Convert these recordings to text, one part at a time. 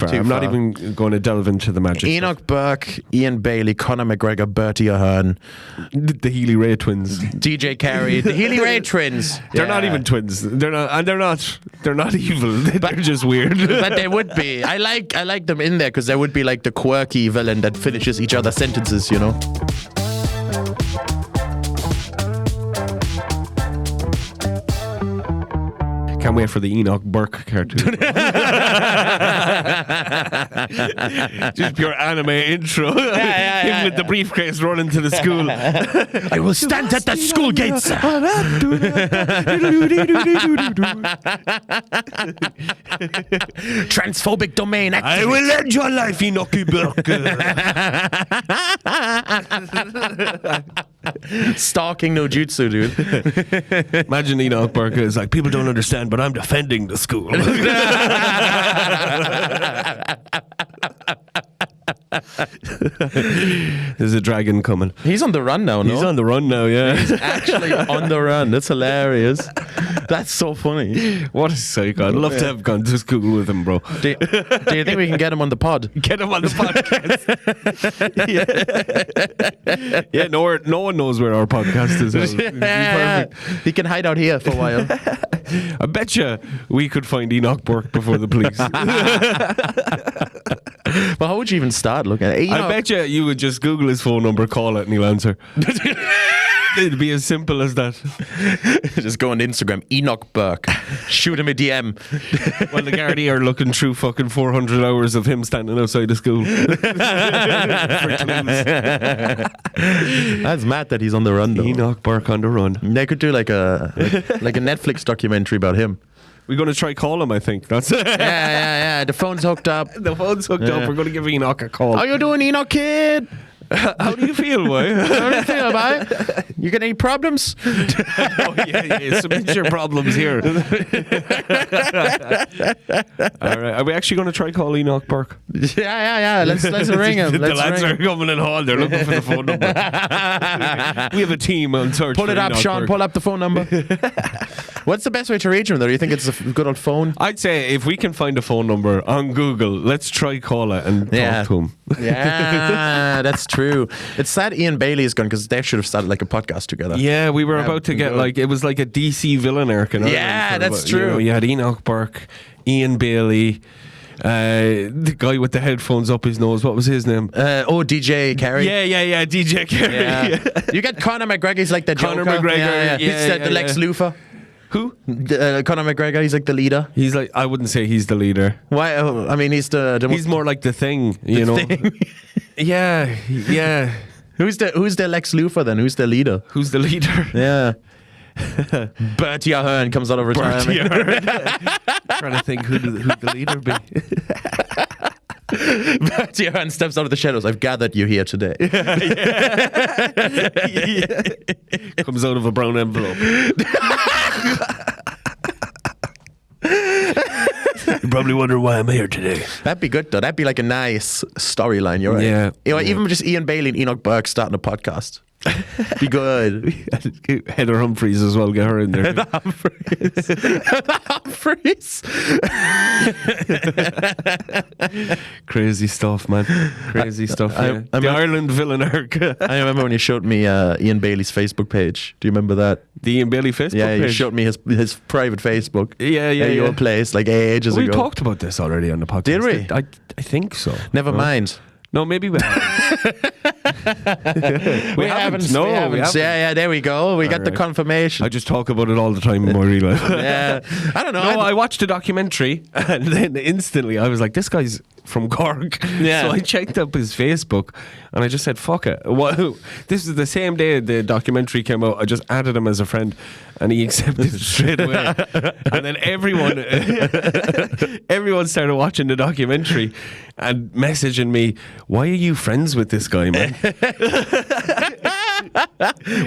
I'm not even going to delve into the magic. Enoch Burke, Ian Bailey, Conor McGregor, Bertie Ahern, the Healy Ray twins, DJ Carey, the Healy Ray twins. They're not even twins. They're not, and they're not evil. They're just weird. But they would be. I like them in there because they would be like the quirky villain that finishes each other's sentences, you know. Can't wait for the Enoch Burke cartoon. Just pure anime intro. Him with the briefcase running to the school. I will stand at the school gates. Transphobic domain activist. I will end your life, Enoch Burke. Stalking no jutsu, dude. Imagine Enoch Burke is like, people don't understand, but I'm defending the school. There's a dragon coming. He's on the run now, no? He's on the run now, yeah. He's actually on the run. That's hilarious. That's so funny. What a psycho. I'd love to have gone to school with him, bro. Do you think we can get him on the pod? Get him on the podcast. Yeah, no one knows where our podcast is. Perfect. He can hide out here for a while. I bet you we could find Enoch Burke before the police. But how would you even start looking at it? I bet you would just Google his phone number, call it, and he'll answer. It'd be as simple as that. Just go on Instagram, Enoch Burke. Shoot him a DM. Well, the Gardaí are looking through fucking 400 hours of him standing outside the school. That's mad that he's on the run, though. Enoch Burke on the run. They could do like a Netflix documentary about him. We're going to try call him, I think. That's it. Yeah. The phone's hooked up. The phone's hooked up. We're going to give Enoch a call. How you doing, Enoch kid? How do you feel, boy? How do you feel, boy? You got any problems? Oh, yeah. Submit your problems here. All right. Are we actually going to try call Enoch Burke? Yeah. Let's ring him. The lads are coming in hall. They're looking for the phone number. We have a team on search. Pull it up, Enoch Sean. Burke. Pull up the phone number. What's the best way to reach him, though? Do you think it's a good old phone? I'd say if we can find a phone number on Google, let's try call it and talk to him. Yeah, that's true. It's sad Ian Bailey is gone because they should have started like a podcast together. Yeah, we were about to get it was like a DC villain arc. Yeah, that's true. You know, you had Enoch Burke, Ian Bailey, the guy with the headphones up his nose. What was his name? DJ Carey. Yeah, DJ Carey. Yeah. You get Conor McGregor. He's like the Conor Joker. McGregor. He's the Lex Luthor. Who? Conor McGregor. He's like the leader. He's like, I wouldn't say he's the leader. Why? I mean, he's he's more like the Thing. You know. Thing. Yeah. Who's the Lex Luthor then? Who's the leader? Who's the leader? Yeah. Bertie Ahern comes out of retirement. Trying to think who the leader be. Bertie Ahern steps out of the shadows. I've gathered you here today. Comes out of a brown envelope. You probably wonder why I'm here today. That'd be good though. That'd be like a nice storyline. You're right. Yeah. You know, even just Ian Bailey and Enoch Burke starting a podcast. Be good. Heather Humphreys as well. Get her in there. The Humphreys. Crazy stuff, man. Crazy stuff. Yeah. The Ireland villain arc. I remember when you showed me Ian Bailey's Facebook page. Do you remember that? The Ian Bailey Facebook page? Yeah, you showed me his private Facebook. Yeah. At your place like ages ago. We talked about this already on the podcast. Did we? I think so. Never mind. No, maybe we haven't. we haven't. No, we haven't. Yeah, there we go. We got the confirmation. I just talk about it all the time in my real life. Yeah. I don't know. No, I watched a documentary and then instantly I was like, this guy's from Cork. Yeah. So I checked up his Facebook and I just said, fuck it. This is the same day the documentary came out. I just added him as a friend and he accepted it straight away. And then everyone started watching the documentary and messaging me, why are you friends with this guy, man?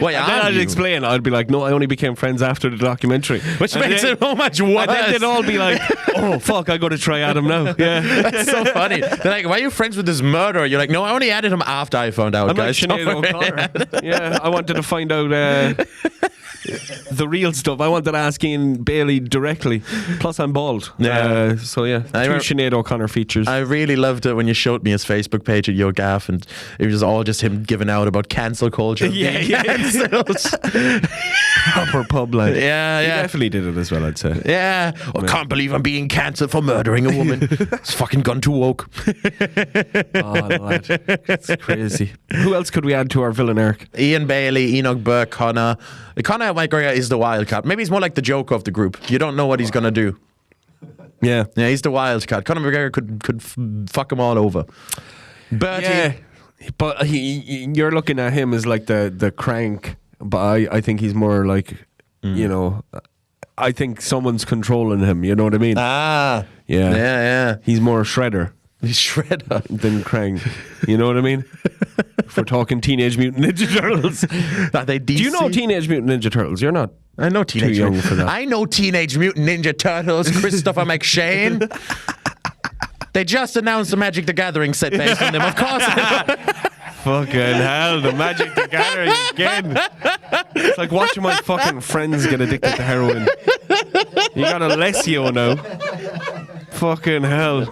Why and then I'd explain. I'd be like, no, I only became friends after the documentary. Which makes it so much worse. And then they'd all be like, oh, fuck, I got to try Adam now. Yeah. That's so funny. They're like, why are you friends with this murderer? You're like, no, I only added him after I found out, I'm guys. like Sinead O'Connor. Yeah, I wanted to find out the real stuff. I wanted to ask Ian Bailey directly. Plus, I'm bald. Yeah. So yeah, two Sinead O'Connor features. I really loved it when you showed me his Facebook page at Yo Gaff, and it was all just him giving out about cancel culture. Cancelled. Proper pub lad. Yeah, He yeah. definitely did it as well, I'd say. Yeah. I can't believe I'm being cancelled for murdering a woman. It's fucking gone too woke. Oh, lad. It's crazy. Who else could we add to our villain arc? Ian Bailey, Enoch Burke, Conor McGregor is the wild card. Maybe he's more like the Joker of the group. You don't know what he's going to do. Yeah. Yeah, he's the wild card. Conor McGregor could fuck them all over. Bertie. Yeah. But you're looking at him as like the crank. But I think he's more like, you know, I think someone's controlling him. You know what I mean? Ah. Yeah. Yeah. He's more Shredder He's Shredder. than Krang. You know what I mean? If we're talking Teenage Mutant Ninja Turtles. Are they DC? Do you know Teenage Mutant Ninja Turtles? You're not. I know Teenage young Mutant. for that. I know Teenage Mutant Ninja Turtles, Christopher McShane. They just announced the Magic the Gathering set based on them. Of course. Fucking hell, the Magic the Gathering again. It's like watching my fucking friends get addicted to heroin. You got Alessio now. Fucking hell.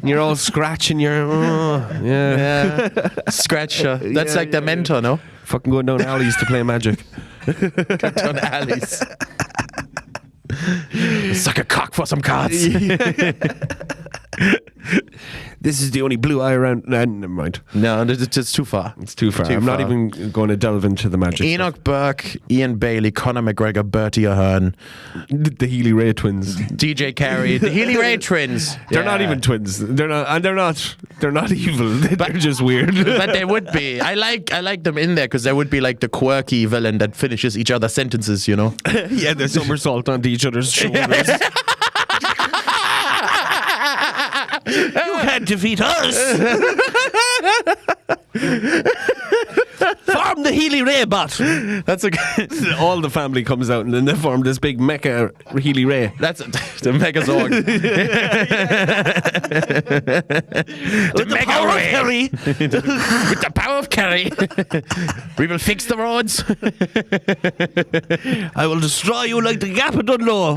You're all scratching your... yeah. Scratcher. That's like the mentor, no? Fucking going down alleys to play Magic. Down alleys. Suck a cock for some cards. This is the only blue eye around. Nah, never mind. No, it's too far. It's too far. I'm not even going to delve into the Magic Enoch Burke, Ian Bailey, Conor McGregor, Bertie Ahern, the Healy Ray twins. DJ Carey, the Healy Ray twins. They're not even twins. They're not, and they're not evil. They're just weird. But they would be. I like them in there because they would be like the quirky villain that finishes each other's sentences, you know? Yeah, they somersault onto each other's shoulders. You can't defeat us. Form the Healy Ray bot. That's a All the family comes out and then they form this big mecha Healy Ray. That's the Megazord. With the power of Kerry. With the power of Kerry, we will fix the roads. I will destroy you like the Gap of Dunlo.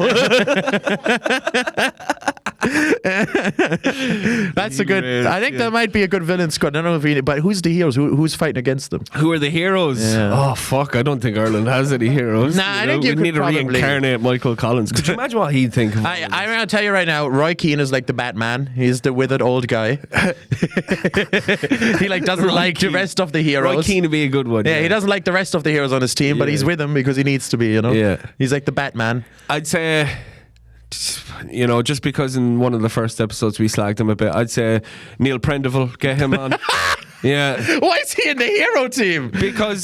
That's a good. I think that might be a good villain squad. I don't know if he, but who's the heroes? Who's fighting against them? Who are the heroes? Yeah. Oh fuck! I don't think Ireland has any heroes. Nah, I think you we could need to probably- reincarnate Michael Collins. Could you imagine what he'd think? Of all I'm going to tell you right now, Roy Keane is like the Batman. He's the withered old guy. He like doesn't like the rest of the heroes. Roy Keane would be a good one. Yeah, he doesn't like the rest of the heroes on his team, but Yeah. he's with them because he needs to be, you know? Yeah. He's like the Batman. I'd say, you know, just because in one of the first episodes we slagged him a bit, I'd say Neil Prendeville, get him on. Yeah. Why is he in the hero team? Because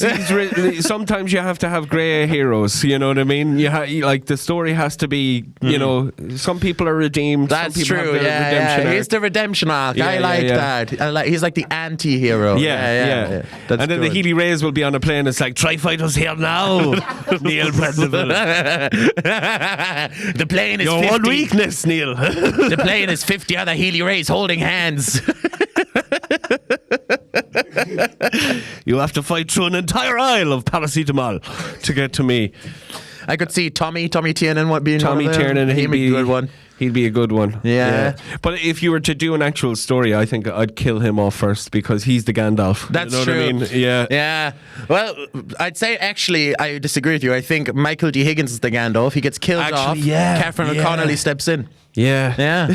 sometimes you have to have grey heroes, you know what I mean? Like the story has to be, you know, some people are redeemed. That's some people true. Have their redemption arc. He's the redemption arc. Yeah, I like that. He's like the anti-hero. Yeah. That's and then good. the Healy Rays will be on a plane. It's like, try fight us here now, Neil Prendeville. The plane is Your 50. one weakness, Neil. The plane is 50 other Healy Rays holding hands. You have to fight through an entire aisle of paracetamol to get to me. I could see Tommy Tiernan being Tommy one of them. Tiernan, He'd be a good one. He'd be a good one. Yeah. But if you were to do an actual story, I think I'd kill him off first because he's the Gandalf. That's you know true. What I mean? Yeah. Yeah. Well, I'd say actually I disagree with you. I think Michael D. Higgins is the Gandalf. He gets killed off. yeah. Catherine Yeah. O'Connelly steps in. Yeah. Yeah.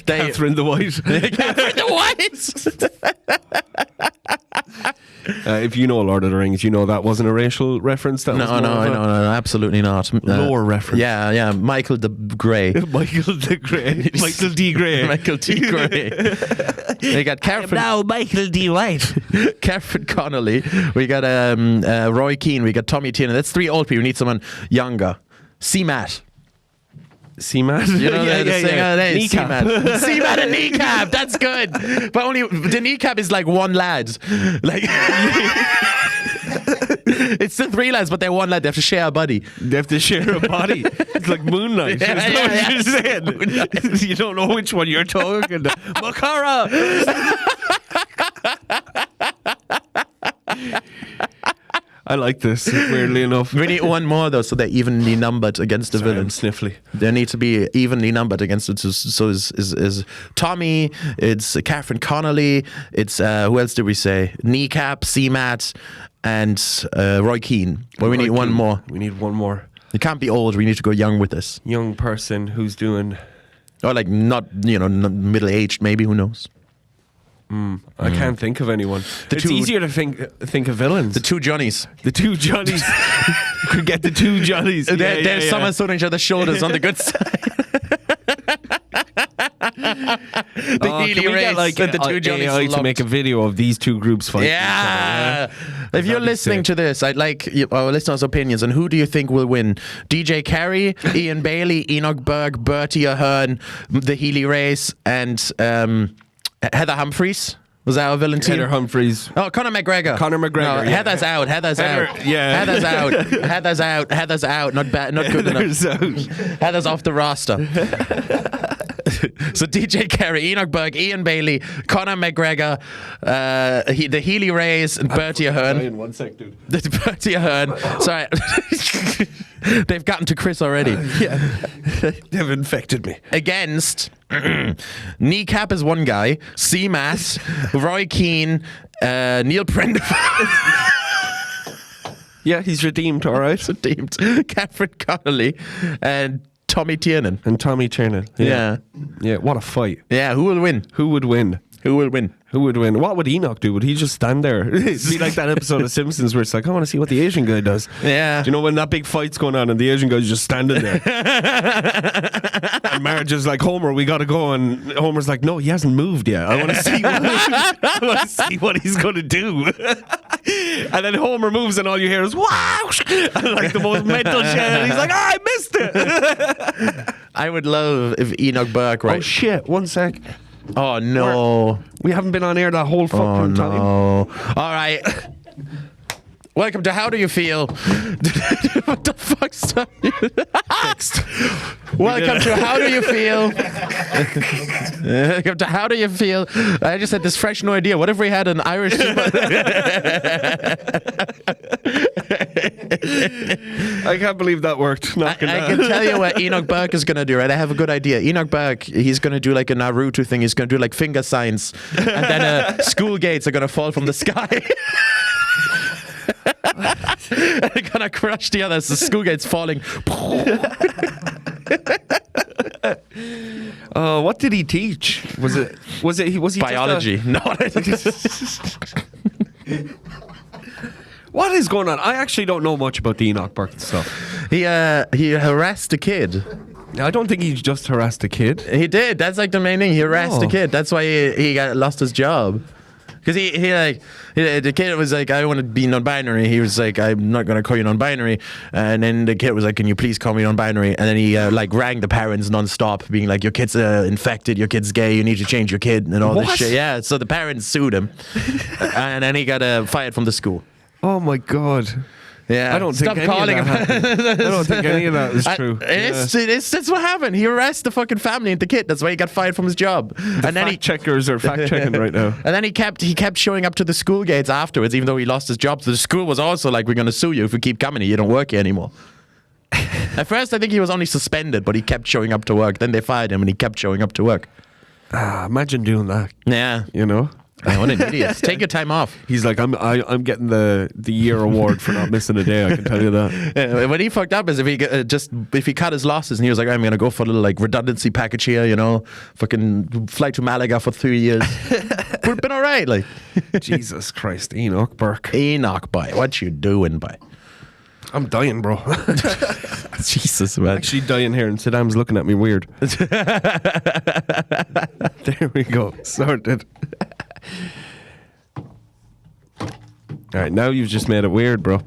Catherine the White. Catherine the White. If you know Lord of the Rings, you know that wasn't a racial reference. That was No, absolutely not. Lore reference. Yeah. Michael the Grey. Michael the Grey. Michael D. Grey. Michael D. Grey. They got Catherine. Now Michael D. White. Catherine Connolly. We got Roy Keane. We got Tommy Tiernan. That's three old people. We need someone younger. C-Matt. C-Matt? You know the singer? Kneecap. C-Matt and Kneecap. That's good. But only the Kneecap is like one lad. Like it's the three lads, but they're one lad. They have to share a buddy. They have to share a body. It's like Moonlight. Yeah, Is that yeah, what you're saying? You don't know which one you're talking. Makara. I like this, weirdly enough. We need one more though, so they're evenly numbered against the Sorry, I'm villains. sniffly. They need to be evenly numbered against it. So is Tommy, it's Catherine Connolly, it's who else did we say? Kneecap, C-Mat, and Roy Keane. But we need one more. We need one more. It can't be old. We need to go young with this. Young person who's doing... Or like not middle-aged, maybe, who knows? I can't think of anyone. It's two- easier to think of villains. The two Johnnies. The two Johnnies. Could get the two Johnnies. There's someone on each other's shoulders on the good side. The Healy can we race get and the two Johnnies AI to slumped. make a video of these two groups fighting Yeah. each other, If you're That'd be listening sick. to this, I'd like our listeners' opinions on who do you think will win? DJ Carey, Ian Bailey, Enoch Berg, Bertie Ahern, the Healy race, and Heather Humphreys. Was that our villain team? Heather Humphreys. Oh, Conor McGregor. Conor McGregor, No, yeah. Heather's out. Heather's Heather- out. yeah. Heather's out. Heather's out. Heather's out. Not bad. Not good enough. Heather's off the roster. So DJ Carey, Enoch Berg, Ian Bailey, Conor McGregor, the Healy Rays, and Bertie Ahern. 1 sec, dude. Bertie Ahern. Sorry. They've gotten to Chris already. They've infected me. Against Kneecap is one guy, C-Mat, Roy Keane, Neil Prenderford. Yeah, he's redeemed, all right. Redeemed. Catherine Connolly and Tommy Tiernan. And Tommy Tiernan. Yeah. Yeah, what a fight. Yeah, who will win? Who would win? Who will win? Who would win? What would Enoch do? Would he just stand there? It'd be like that episode of Simpsons where it's like, I want to see what the Asian guy does. Yeah. Do you know when that big fight's going on and the Asian guy's just standing there? And Marge is like, Homer, we got to go. And Homer's like, no, he hasn't moved yet. I want to see I want to see what he's going to do. And then Homer moves and all you hear is, wow! And like the most mental shit. And he's like, I missed it. I would love if Enoch Berg, right? Oh, shit. 1 sec. Oh, no. We haven't been on air that whole fucking time. Oh. All right. Welcome to How Do You Feel? What the fuck's up? Welcome to How Do You Feel? Welcome to How Do You Feel? I just had this fresh new idea. What if we had an Irish... I can't believe that worked. I can tell you what Enoch Berg is going to do, right? I have a good idea. Enoch Berg, he's going to do like a Naruto thing. He's going to do like finger signs. And then school gates are going to fall from the sky. They're going to crush the others. The school gates falling. What did he teach? Was he Biology. No. What is going on? I actually don't know much about the Enoch Berg stuff. He harassed a kid. I don't think he just harassed a kid. He did. That's like the main thing. He harassed a Oh. kid. That's why he lost his job. Because the kid was like, I want to be non-binary. He was like, I'm not going to call you non-binary. And then the kid was like, can you please call me non-binary? And then he rang the parents non-stop, being like, your kid's infected, your kid's gay, you need to change your kid and all this What? shit. Yeah, so the parents sued him. And then he got fired from the school. Oh my god. Yeah, I don't think Stop any calling of that him. happened. I don't think any of that is true. That's what happened. He harassed the fucking family and the kid. That's why he got fired from his job. And then Fact checkers are fact checking right now. And then he kept showing up to the school gates afterwards, even though he lost his job. So the school was also like, we're going to sue you if you keep coming here. You don't work here anymore. At first, I think he was only suspended, but he kept showing up to work. Then they fired him and he kept showing up to work. Imagine doing that. Yeah. You know. Oh, what an idiot. Take your time off. He's like, I'm getting the year award for not missing a day. I can tell you that. What he fucked up is if he cut his losses and he was like, I'm going to go for a little like redundancy package here, you know, fucking fly to Malaga for 3 years. We've been all right, like. Jesus Christ, Enoch Berg. Enoch, boy, what you doing, boy? I'm dying, bro. Jesus, man. Actually dying here, and Saddam's looking at me weird. There we go. Sorted. All right, now you've just made it weird, bro.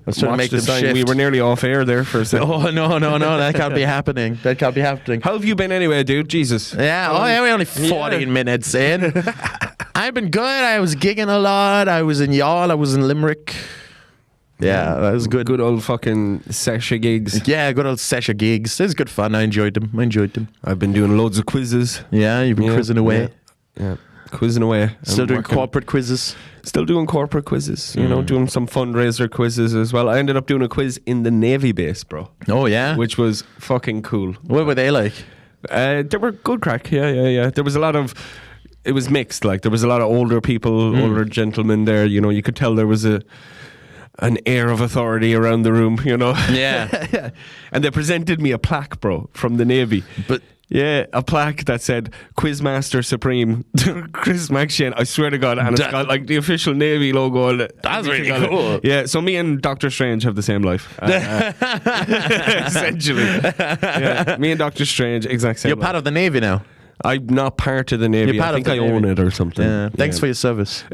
Let's try to Watch make the them sign. shift. We were nearly off air there for a second. Oh, no, that can't be happening. That can't be happening. How have you been anyway, dude? Jesus. Yeah, we're only 14 minutes in. I've been good. I was gigging a lot. I was in Yall. I was in Limerick. Yeah, that was good. Good old fucking session gigs. Yeah, good old session gigs. It was good fun. I enjoyed them. I've been doing loads of quizzes. Yeah, you've been quizzing away. Yeah. quizzing away. Still and doing working. corporate quizzes. Still doing corporate quizzes, you know, doing some fundraiser quizzes as well. I ended up doing a quiz in the Navy base, bro, Oh yeah. which was fucking cool. What were they like? They were good crack, yeah. There was a lot of, it was mixed, like there was a lot of older people, older gentlemen there, you know, you could tell there was an air of authority around the room, you know. Yeah. And they presented me a plaque, bro, from the Navy. But Yeah, a plaque that said Quizmaster Supreme Chris McShane. I swear to God, and it's got like the official Navy logo on it. That's really Everything on cool. it. Yeah, so me and Doctor Strange have the same life. Essentially. Yeah, me and Doctor Strange, exact same you're life. part of the Navy now. I'm not part of the Navy. You're part I of think the I own Navy. it or something. Yeah. Thanks for your service.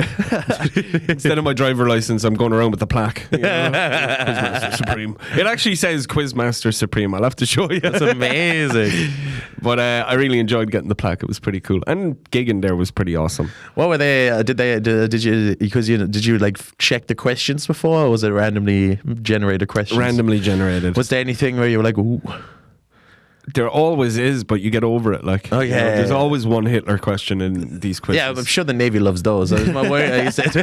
Instead of my driver license, I'm going around with the plaque. You know? Quizmaster Supreme. It actually says Quizmaster Supreme. I'll have to show you. That's amazing. But I really enjoyed getting the plaque. It was pretty cool. And gigging there was pretty awesome. What were they? Did you like check the questions before, or was it randomly generated questions? Randomly generated. Was there anything where you were like, ooh? There always is, but you get over it. Like, Oh, you know, yeah. there's always one Hitler question in these quizzes. Yeah, I'm sure the Navy loves those. That was my word. You said.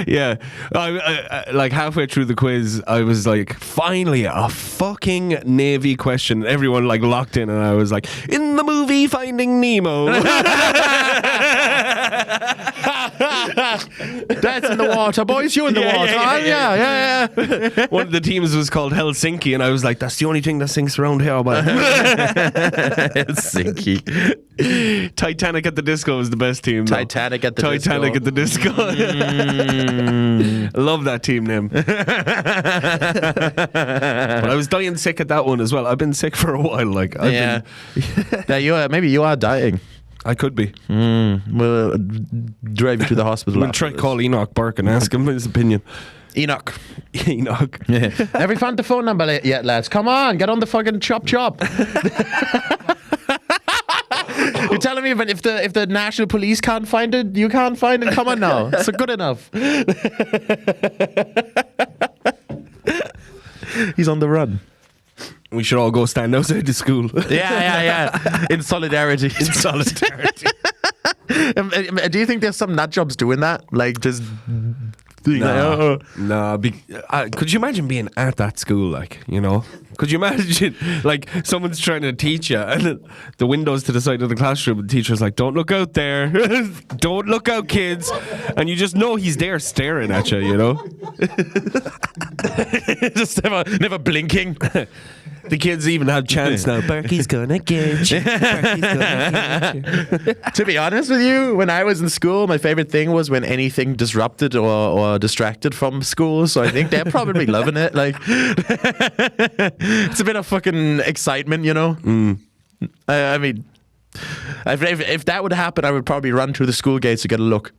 Yeah, I like halfway through the quiz, I was like, finally a fucking Navy question. Everyone like locked in, and I was like, in the movie Finding Nemo. That's in the water, boys. You in the Yeah, water? yeah, Yeah. One of the teams was called Helsinki, and I was like, that's the only thing that sinks around here. But Helsinki. Titanic at the Disco was the best team. though. Titanic at the Titanic disco. at the Disco. I love that team name. But I was dying sick at that one as well. I've been sick for a while. Like, I've Yeah. been, Yeah, maybe you are dying. I could be. We'll drive you to the hospital. We'll try call Enoch Burke and ask him his opinion. Enoch. Enoch. Yeah. Have we found the phone number yet, lads? Come on, get on the fucking chop. You're telling me if the national police can't find it, you can't find it? Come on now. It's good enough. He's on the run. We should all go stand outside the school. Yeah. In solidarity. Do you think there's some nut jobs doing that? Like just being like, oh. No. Could you imagine being at that school? Like, you know, could you imagine like someone's trying to teach you, and the windows to the side of the classroom, the teacher's like, "Don't look out there, don't look out, kids," and you just know he's there staring at you. You know, Just never blinking. the kids even have chance now. Berkey's gonna get you. Berkey's gonna get you. To be honest with you, when I was in school, my favorite thing was when anything disrupted or distracted from school. So I think they're probably loving it. Like, it's a bit of fucking excitement, you know? I mean, if that would happen, I would probably run through the school gates to get a look.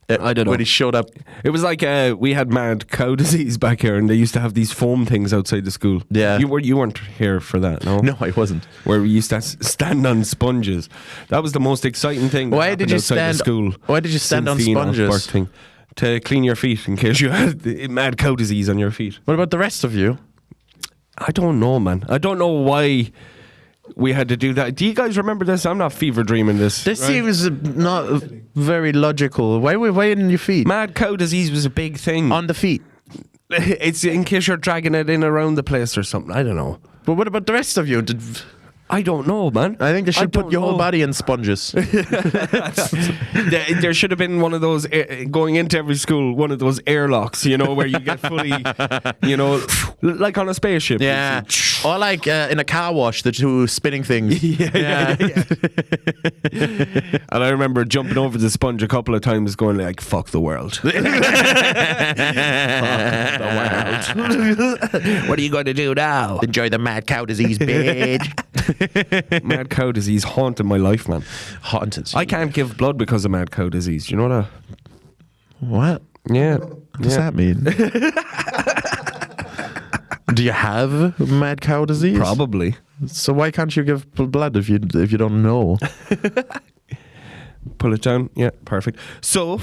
I don't know. When he showed up. It was like we had mad cow disease back here, and they used to have these foam things outside the school. Yeah. you weren't here for that, no? No, I wasn't. Where we used to stand on sponges. That was the most exciting thing. that Why happened did you outside the stand? school? Why did you stand on since the Enoch sponges? Burke thing. To clean your feet in case you had the mad cow disease on your feet. What about the rest of you? I don't know, man. I don't know why we had to do that. Do you guys remember this? I'm not fever dreaming this. This right? seems not very logical. Why in your feet? Mad cow disease was a big thing. On the feet. It's in case you're dragging it in around the place or something. I don't know. But what about the rest of you? I don't know, man. I think they should put don't your whole know. body in sponges. There should have been one of those going into every school, one of those airlocks, you know, where you get fully, you know, like on a spaceship. Yeah. Or like in a car wash, the two spinning things. Yeah. And I remember jumping over the sponge a couple of times, going like, "Fuck the world." Fuck the world. What are you going to do now? Enjoy the mad cow disease, bitch. Mad cow disease haunted my life, man. Haunted. I can't give blood because of mad cow disease. Do you know that? What? Yeah. What does that mean? Do you have mad cow disease? Probably. So why can't you give blood if you don't know? Pull it down. Yeah, perfect. So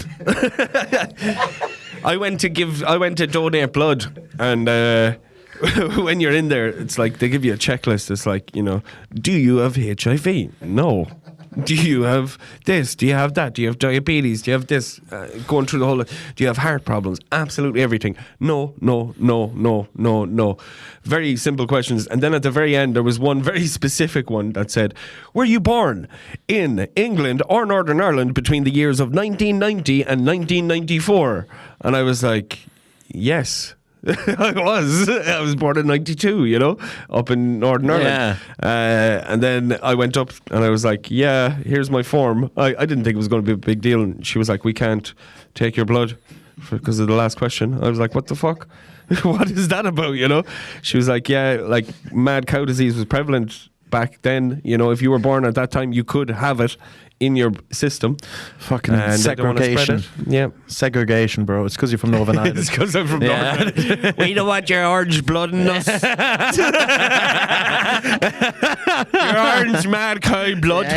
I went to donate blood, and when you're in there, it's like they give you a checklist. It's like, you know, do you have HIV? No. Do you have this? Do you have that? Do you have diabetes? Do you have this? Going through the whole. Do you have heart problems? Absolutely everything. No. Very simple questions. And then at the very end, there was one very specific one that said, "Were you born in England or Northern Ireland between the years of 1990 and 1994?" And I was like, "Yes." I was born in 92, up in Northern Ireland. And then I went up and I was like, "Yeah, here's my form." I didn't think it was going to be a big deal. And she was like, "We can't take your blood because of the last question." I was like, "What the fuck? What is that about?" She was like, "Yeah, like mad cow disease was prevalent back then. If you were born at that time, you could have it in your system." Fucking And they don't wanna spread segregation. it. Yeah. Segregation, bro. It's because you're from Northern Ireland. It's because I'm from Northern Ireland. We don't want your orange blood in us. Your orange mad cow blood.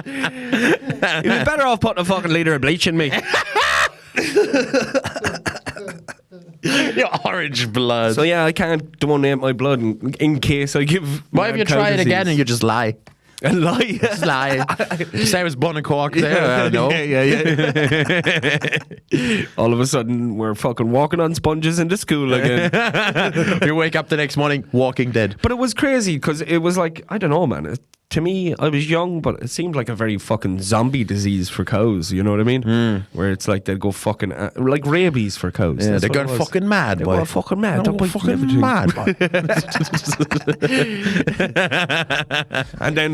You'd be better off putting a fucking litre of bleach in me. Your orange blood. So yeah, I can't donate my blood in case I give. Why have you tried it again and you just lie? And lie? Just lie. Say I was born in Cork there. I don't know. Yeah. All of a sudden, we're fucking walking on sponges into school again. You wake up the next morning, Walking Dead. But it was crazy because it was like, I don't know, man. To me, I was young, but it seemed like a very fucking zombie disease for cows. You know what I mean? Where it's like they'd go fucking like rabies for cows. Yeah, That's they're what going it was. fucking mad, They boy. were fucking mad. They're They're fucking mad, boy. And then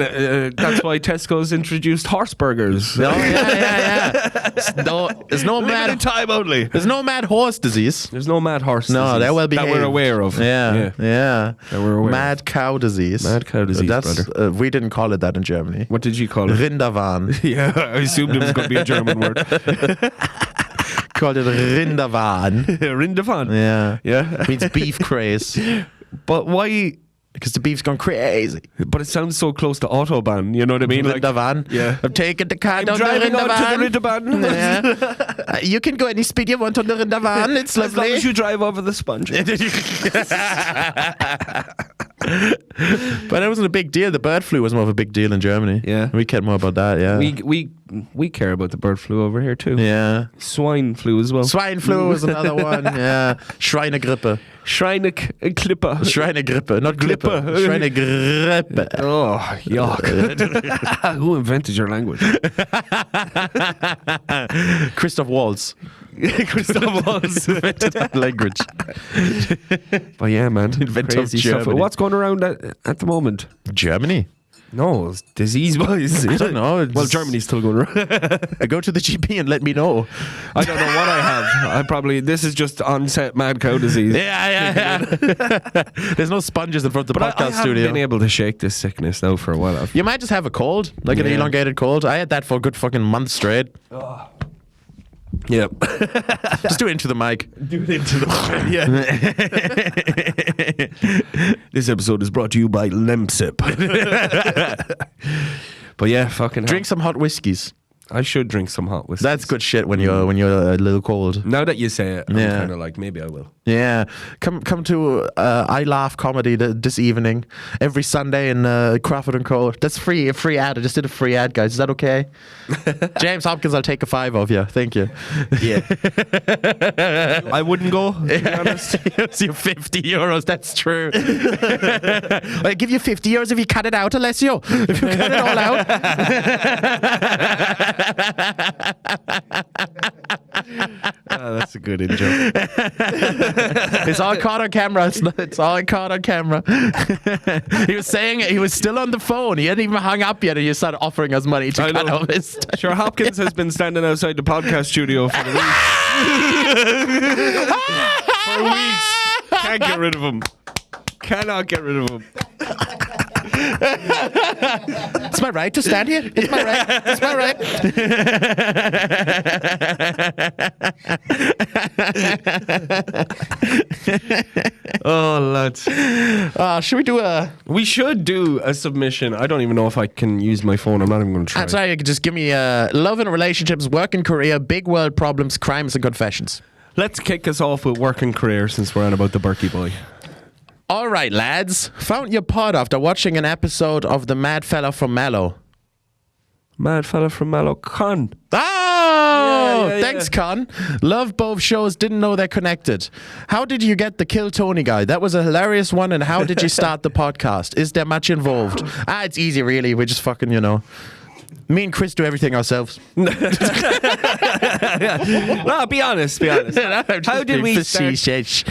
that's why Tesco's introduced horse burgers. Oh, yeah. There's no Limited mad. time only. There's no mad horse disease. There's no mad horse No, disease they're well that we're behaved. aware of. Yeah. That we're aware Mad cow disease. Mad cow disease, That's, we didn't call it that in Germany. What did you call it? Rinderwahn. Yeah, I assumed it was going to be a German word. Called it Rinderwahn. Rinderwahn. Yeah. Means beef craze. But why? Because the beef's gone crazy. But it sounds so close to Autobahn. You know what I mean? Rinderwahn. yeah. I'm taking the car I'm down the driving on Rinderwahn. to the Rinderwahn. Yeah. You can go any speed you want on the Rinderwahn. It's As long lovely. as you drive over the sponge. But it wasn't a big deal. The bird flu was more of a big deal in Germany. Yeah. We cared more about that, yeah. We care about the bird flu over here too. Yeah. Swine flu as well. Swine flu was another one, yeah. Schweinegrippe. Schweineklippe. Schweinegrippe, not Glippe. Glippe. Schweinegrippe. Oh, yuck. Who invented your language? Christoph Waltz Christoph Waltz. invented that language. But yeah, man. Inventor of Crazy stuff. Germany. What's going around at the moment? Germany? No, disease-wise. I don't know. Well, Germany's still going around. Go to the GP and let me know. I don't know what I have. This is just onset mad cow disease. Yeah. There's no sponges in front of the But I podcast haven't studio. been able to shake this sickness now for a while. You might just have a cold, like an Yeah. elongated cold. I had that for a good fucking month straight. Yeah. Just do it into the mic. Do it into the Yeah. This episode is brought to you by Lemsip. But yeah, fucking Drink some hot whiskeys. I should drink some hot whiskey. That's good shit when you're a little cold. Now that you say it, I'm Yeah. kind of like, maybe I will. Yeah, come to I Laugh comedy this evening every Sunday in Crawford and Co. That's free, a free ad. I just did a free ad, guys. Is that okay? James Hopkins, I'll take a 5 of you. Thank you. Yeah. I wouldn't go, to be honest. It's your €50. That's true. I'll give you €50 if you cut it out, Alessio. If you cut it all out. That's a good in-joke. It's all caught on camera. It's all caught on camera. He was saying it. He was still on the phone. He hadn't even hung up yet, and he started offering us money to I cut know. off his time. Sure, Hopkins has been standing outside the podcast studio for weeks. For weeks. Can't get rid of him. Cannot get rid of him. It's my right to stand here. It's my right. It's my right. Oh, lads. Should we do a? We should do a submission. I don't even know if I can use my phone. I'm not even going to try. I'm sorry. You could just give me love and relationships, work and career, big world problems, crimes and confessions. Let's kick us off with work and career since we're on about the Berkey boy. All right, lads. Found your pod after watching an episode of The Mad Fella from Mallow. Mad fella from Mallow, Con. Oh, Yeah. thanks, Con. Love both shows. Didn't know they're connected. How did you get the Kill Tony guy? That was a hilarious one. And how did you start the podcast? Is there much involved? It's easy, really. We're just fucking, Me and Chris do everything ourselves. No, be honest. How did we start?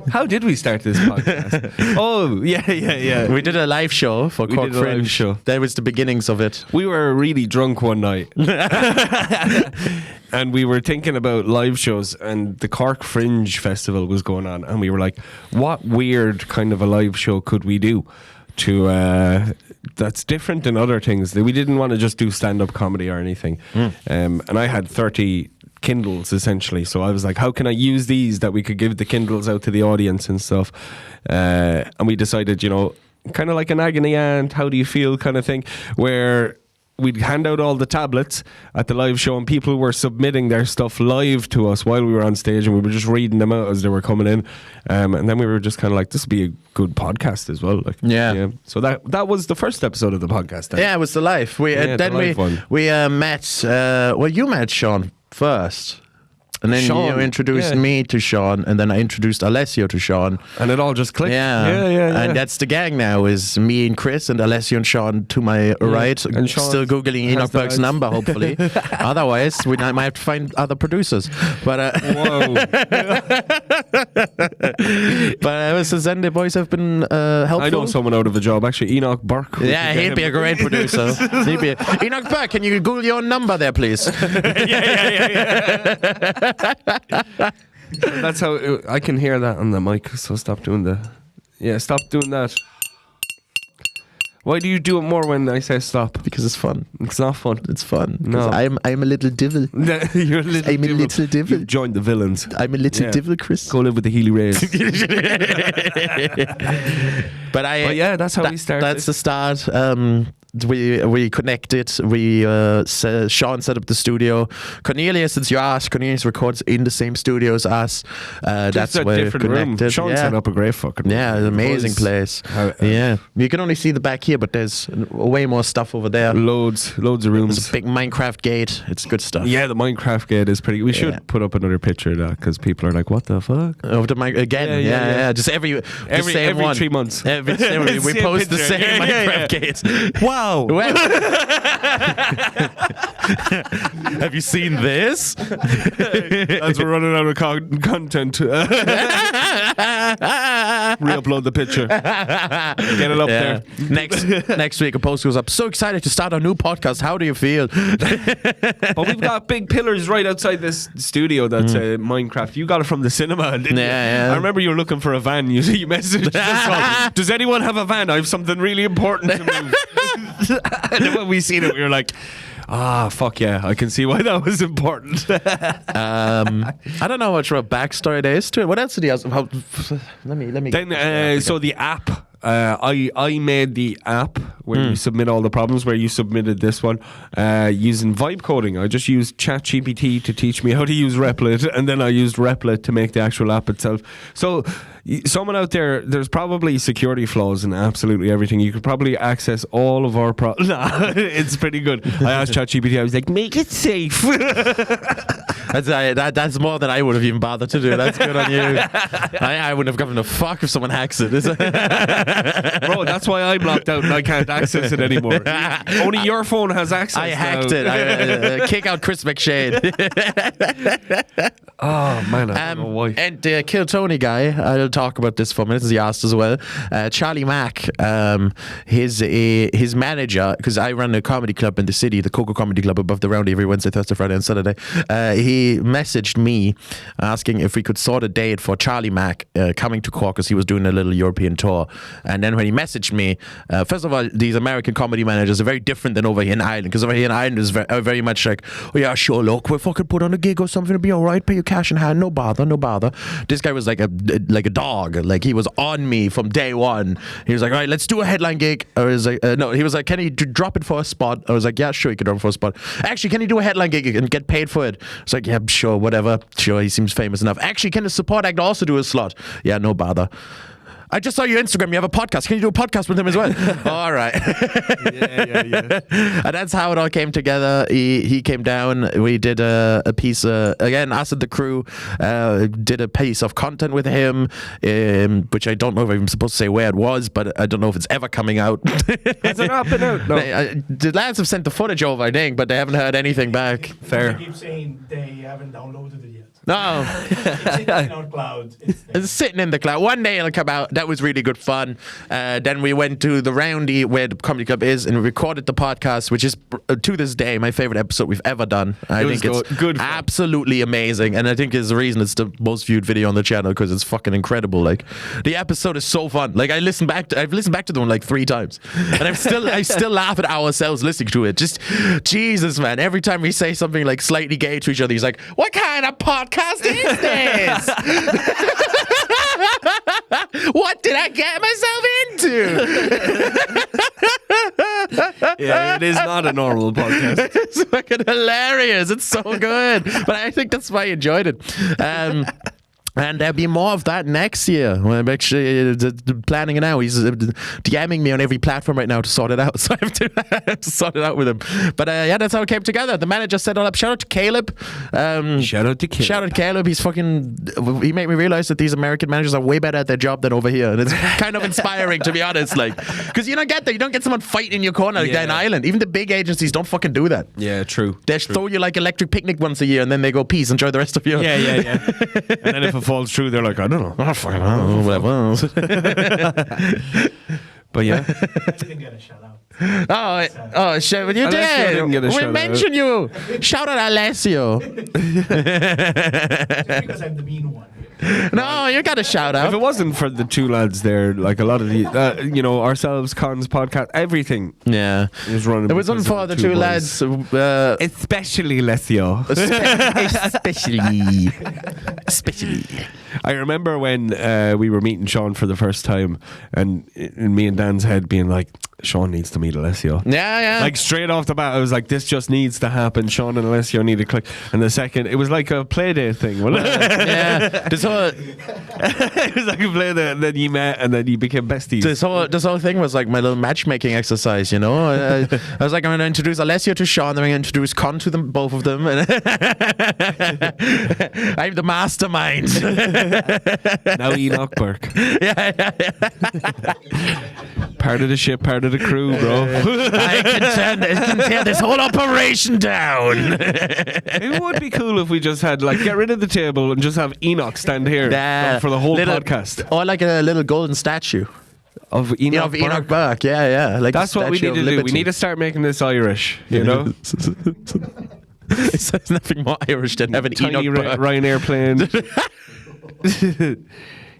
How did we start this podcast? Oh, yeah. We did a live show for We Cork did a live Fringe. show. That was the beginnings of it. We were really drunk one night. And we were thinking about live shows, and the Cork Fringe Festival was going on, and we were like, what weird kind of a live show could we do to that's different than other things? We didn't want to just do stand-up comedy or anything. And I had 30 Kindles essentially, so I was like, how can I use these that we could give the Kindles out to the audience and stuff? And we decided, kind of like an agony aunt, how do you feel kind of thing, where we'd hand out all the tablets at the live show, and people were submitting their stuff live to us while we were on stage, and we were just reading them out as they were coming in. And then we were just kind of like, this would be a good podcast as well. Like, Yeah. So that was the first episode of the podcast. Then. Yeah, it was the live. Yeah, Then the live one. we met. You met Sean first. And then Sean, you introduced yeah. me to Sean, and then I introduced Alessio to Sean. And it all just clicked. Yeah. And that's the gang now, is me and Chris and Alessio and Sean to my right. And Sean still Googling has Enoch the Berg's ads. number, hopefully. Otherwise, we might have to find other producers. But Whoa. since then, the boys have been helpful. I know someone out of a job, actually. Enoch Burke. We Yeah, could get he'd be a him. great producer. Enoch Berg, can you Google your number there, please? That's how I can hear that on the mic, so stop doing stop doing that. Why do you do it more when I say stop? Because it's fun. It's not fun. It's fun. No. 'Cause I'm a little devil. You're a little I'm a little devil. You've joined the villains. I'm a little Yeah. devil, Chris. Go live with the Healy Rays. But yeah, that's how we started. That's the start. We connected. Sean set up the studio. Cornelius, since you asked, Cornelius records in the same studio as us. Just That's a where we're different room. connected. Sean set up a great fucking room. Yeah, it's an amazing place. Yeah, you can only see the back here, but there's way more stuff over there. Loads of There's rooms. a big Minecraft gate. It's good stuff. Yeah, the Minecraft gate is pretty. We should Yeah. put up another picture of that, because people are like, "What the fuck?" Of the again, yeah. Just every same one. 3 months. We Same post the picture. same Yeah, yeah, Minecraft yeah. gates. Wow. Have you seen this? As we're running out of content, re-upload the picture. Get it up there. Next week a post goes up. So excited to start our new podcast. How do you feel? But we've got big pillars right outside this studio that's Minecraft. You got it from the cinema, didn't you? Yeah. I remember you were looking for a van. You messaged us all, does anyone have a van? I have something really important to move. And then when we seen it, we were like, fuck yeah, I can see why that was important. I don't know much about backstory there is to it. What else did he ask? Let me. Then, so the app, I made the app where you submit all the problems, where you submitted this one using vibe coding. I just used ChatGPT to teach me how to use Replit, and then I used Replit to make the actual app itself. So someone out there's probably security flaws in absolutely everything. You could probably access all of our Nah, it's pretty good. I asked ChatGPT, I was like, make it safe. That's more than I would have even bothered to do. That's good on you. I wouldn't have given a fuck if someone hacks it. Bro, that's why I'm locked out and I can't access it anymore. Only your phone has access. I hacked now. it. I kick out Chris McShane. Oh man, I don't know why. And the Kill Tony guy, I'll talk about this for a minute, as he asked as well. Charlie Mack, his manager, because I run a comedy club in the city, the Coco Comedy Club above the Roundy, every Wednesday, Thursday, Friday, and Saturday. He messaged me asking if we could sort a date for Charlie Mack coming to Cork, because he was doing a little European tour. And then when he messaged me, first of all, these American comedy managers are very different than over here in Ireland, because over here in Ireland is very much like, oh yeah, sure, look, we'll fucking put on a gig or something, it'll be all right, pay your cash in hand, no bother. This guy was like a dog. Like, he was on me from day one. He was like, all right, let's do a headline gig. I was like, no, he was like, can you drop it for a spot? I was like, yeah, sure, you can drop it for a spot. Actually, can you do a headline gig and get paid for it? I was like, yeah, sure, whatever. Sure, he seems famous enough. Actually, can the support act also do a slot? Yeah, no bother. I just saw your Instagram. You have a podcast. Can you do a podcast with him as well? All right. Yeah. And that's how it all came together. He came down. We did a piece, again, us and the crew did a piece of content with him, which I don't know if I'm supposed to say where it was, but I don't know if it's ever coming out. Has it not been out? No. The lads have sent the footage over, I think, but they haven't heard anything back. Fair. They keep saying they haven't downloaded it yet. No. It's sitting on cloud. It's sitting in the cloud. One day it'll come out. That was really good fun. Then we went to the Roundy where the comedy club is and recorded the podcast, which is to this day my favorite episode we've ever done. I think it's good fun. Absolutely amazing, and I think is the reason it's the most viewed video on the channel because it's fucking incredible. Like, the episode is so fun. Like, I've listened back to them like 3 times, and I still laugh at ourselves listening to it. Just Jesus, man! Every time we say something like slightly gay to each other, he's like, "What kind of podcast is this? What did I get myself into?" Yeah, it is not a normal podcast. It's fucking hilarious. It's so good. But I think that's why I enjoyed it. And there'll be more of that next year. Well, I'm actually planning it now. He's DMing me on every platform right now to sort it out. So I have to sort it out with him. But yeah, that's how it came together. The manager set it all up. Shout out to Caleb. Shout out to Caleb. Shout out to Caleb. He made me realize that these American managers are way better at their job than over here. And it's kind of inspiring, to be honest. Like, because you don't get that. You don't get someone fighting in your corner like that in Ireland. Even the big agencies don't fucking do that. Yeah, true. They throw you like electric picnic once a year and then they go, peace, enjoy the rest of your... Yeah. And then if it falls through, they're like, I don't know. Oh, fucking hell, whatever. But yeah. I didn't get a shout out. Oh, shit, but you Alessio didn't get a did. We shout out. mentioned you. Shout out Alessio. Just because I'm the mean one. No, you got a shout If it out. wasn't for the 2 lads there, like a lot of the, ourselves, Cons podcast, everything Yeah. was running. It wasn't because for of the 2 two boys. lads. Especially Alessio. Especially. I remember when we were meeting Sean for the first time, and in me and Dan's head being like, Sean needs to meet Alessio. Yeah. Like, straight off the bat, I was like, this just needs to happen. Sean and Alessio need to click. And the second, it was like a play day thing, wasn't it? Yeah. This whole It was like a play day, and then you met, and then you became besties. this whole thing was like my little matchmaking exercise, you know. I was like, I'm going to introduce Alessio to Sean, then I'm going to introduce Con to them, both of them. And I'm the mastermind. Now Enoch Burke. Yeah. Part of the ship, part of the crew, bro. I can tear this whole operation down. It would be cool if we just had, like, get rid of the table and just have Enoch stand here for the whole podcast. Or like a little golden statue Of Enoch Burke. Enoch Burke. Yeah. Like That's what we need to do. We need to start making this Irish, you know? There's nothing more Irish than having Tiny Enoch Burke. Ryanair plane.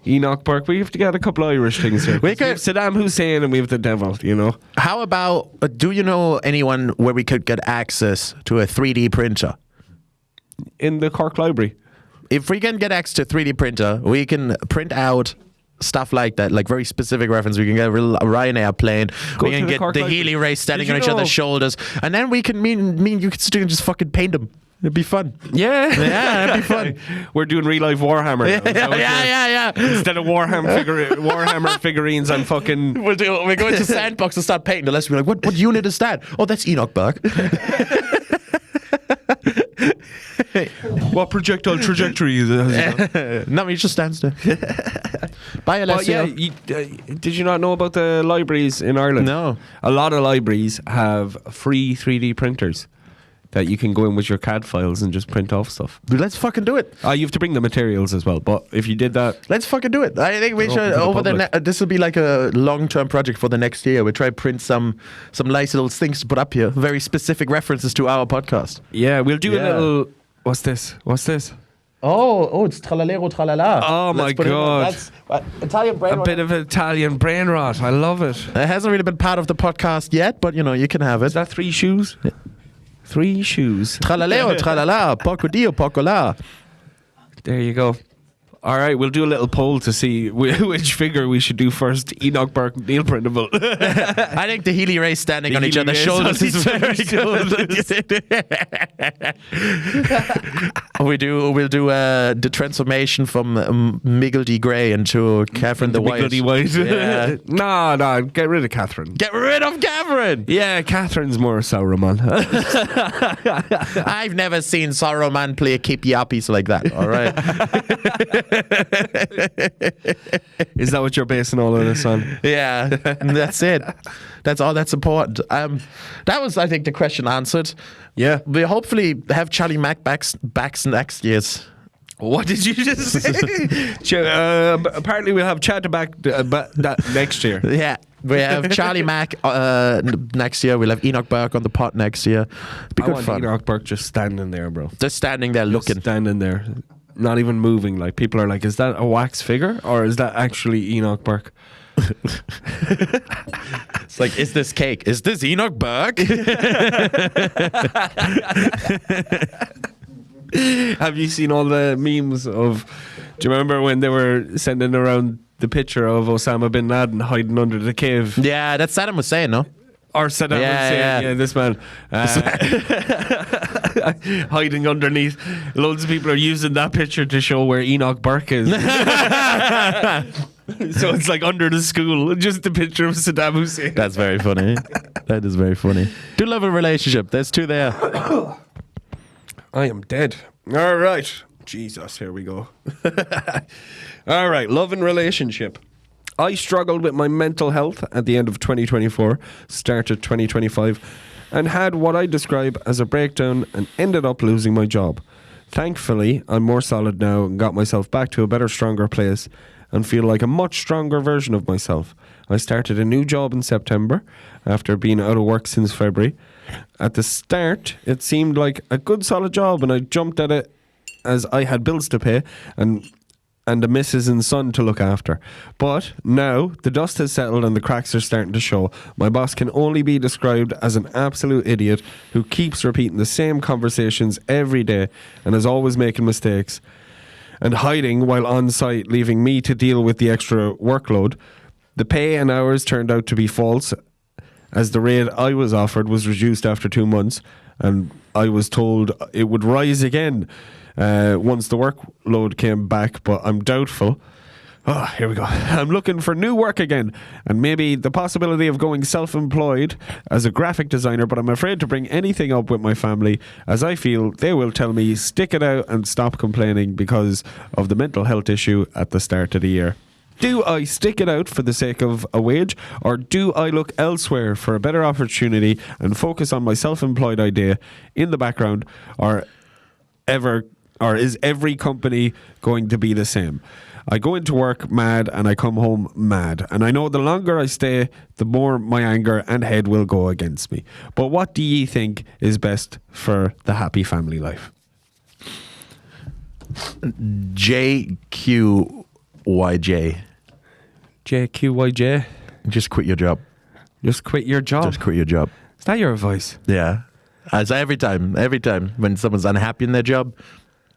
Enoch Burke. We have to get a couple of Irish things here. We could- have Saddam Hussein and we have the devil, you know? How about, do you know anyone where we could get access to a 3D printer? In the Cork Library. If we can get access to a 3D printer, we can print out stuff like that, like very specific reference. We can get a Ryanair plane. Go We to can the get Cork the Library. Healy race standing Did on you each know- other's shoulders. And then we can, me and you can sit and just fucking paint them. It'd be fun. Yeah. Yeah, it'd be fun. We're doing real life Warhammer now. Is that what you're- Yeah. Instead of Warhammer figurines, I'm fucking... We're going to Sandbox and start painting. Unless we're like, what unit is that? Oh, that's Enoch Burke. What projectile trajectory is it? No, he just stands there. Bye, But Alessio. yeah, did you not know about the libraries in Ireland? No. A lot of libraries have free 3D printers that you can go in with your CAD files and just print off stuff. Let's fucking do it. You have to bring the materials as well, but if you did that... Let's fucking do it. I think we Open should to the over the public. this will be like a long-term project for the next year. We try to print some nice little things to put up here, very specific references to our podcast. Yeah, we'll do Yeah. a little... What's this? Oh, it's tralalero tralala. Oh, Let's my put it in. God. That's Italian brain A rot. bit of Italian brain rot. I love it. It hasn't really been part of the podcast yet, but you know you can have it. Is that 3 shoes? 3 shoes. Tralalero tralala, poco dio, poco la. There you go. All right, we'll do a little poll to see which figure we should do first. Enoch Burke, Neil Prindle. I think the Healy Race standing The on each Healy other's Race shoulders on is each very other's good. We'll do the transformation from Miggledy Grey into Catherine the White. Miggledy White. Yeah. No, get rid of Catherine. Get rid of Catherine. Yeah, Catherine's more Sauron. I've never seen Saruman play keep yappies like that. All right. Is that what you're basing all of this on? Yeah, that's it. That's all that's important. That was, I think, the question answered. Yeah. We hopefully have Charlie Mack back next year's. What did you just say? Apparently we'll have Chad back next year. Yeah, we have Charlie Mack next year. We'll have Enoch Burke on the pot next year. It'll be I good want fun. Enoch Burke just standing there, bro. Just standing there Just looking. standing there. Not even moving. Like, people are like, is that a wax figure? Or is that actually Enoch Burke? It's like, is this cake? Is this Enoch Burke? Have you seen all the memes of... Do you remember when they were sending around the picture of Osama bin Laden hiding under the cave? Yeah, that's Saddam Hussein, no? Or Saddam Hussein, this man hiding underneath. Loads of people are using that picture to show where Enoch Burke is. So it's like under the school, just a picture of Saddam Hussein. That's very funny. That is very funny. Do love a relationship. There's two there. I am dead. All right. Jesus, here we go. All right, love and relationship. I struggled with my mental health at the end of 2024, started 2025, and had what I describe as a breakdown and ended up losing my job. Thankfully, I'm more solid now and got myself back to a better, stronger place and feel like a much stronger version of myself. I started a new job in September after being out of work since February. At the start, it seemed like a good, solid job, and I jumped at it as I had bills to pay and a missus and son to look after. But now the dust has settled and the cracks are starting to show. My boss can only be described as an absolute idiot who keeps repeating the same conversations every day and is always making mistakes and hiding while on site, leaving me to deal with the extra workload. The pay and hours turned out to be false, as the rate I was offered was reduced after 2 months, and I was told it would rise again once the workload came back, but I'm doubtful. Oh, here we go. I'm looking for new work again, and maybe the possibility of going self-employed as a graphic designer, but I'm afraid to bring anything up with my family, as I feel they will tell me stick it out and stop complaining because of the mental health issue at the start of the year. Do I stick it out for the sake of a wage, or do I look elsewhere for a better opportunity and focus on my self-employed idea in the background, or is every company going to be the same? I go into work mad and I come home mad, and I know the longer I stay, the more my anger and head will go against me. But what do ye think is best for the happy family life? JQYJ. JQYJ. Just quit your job. Just quit your job. Just quit your job. Is that your advice? Yeah. As every time when someone's unhappy in their job,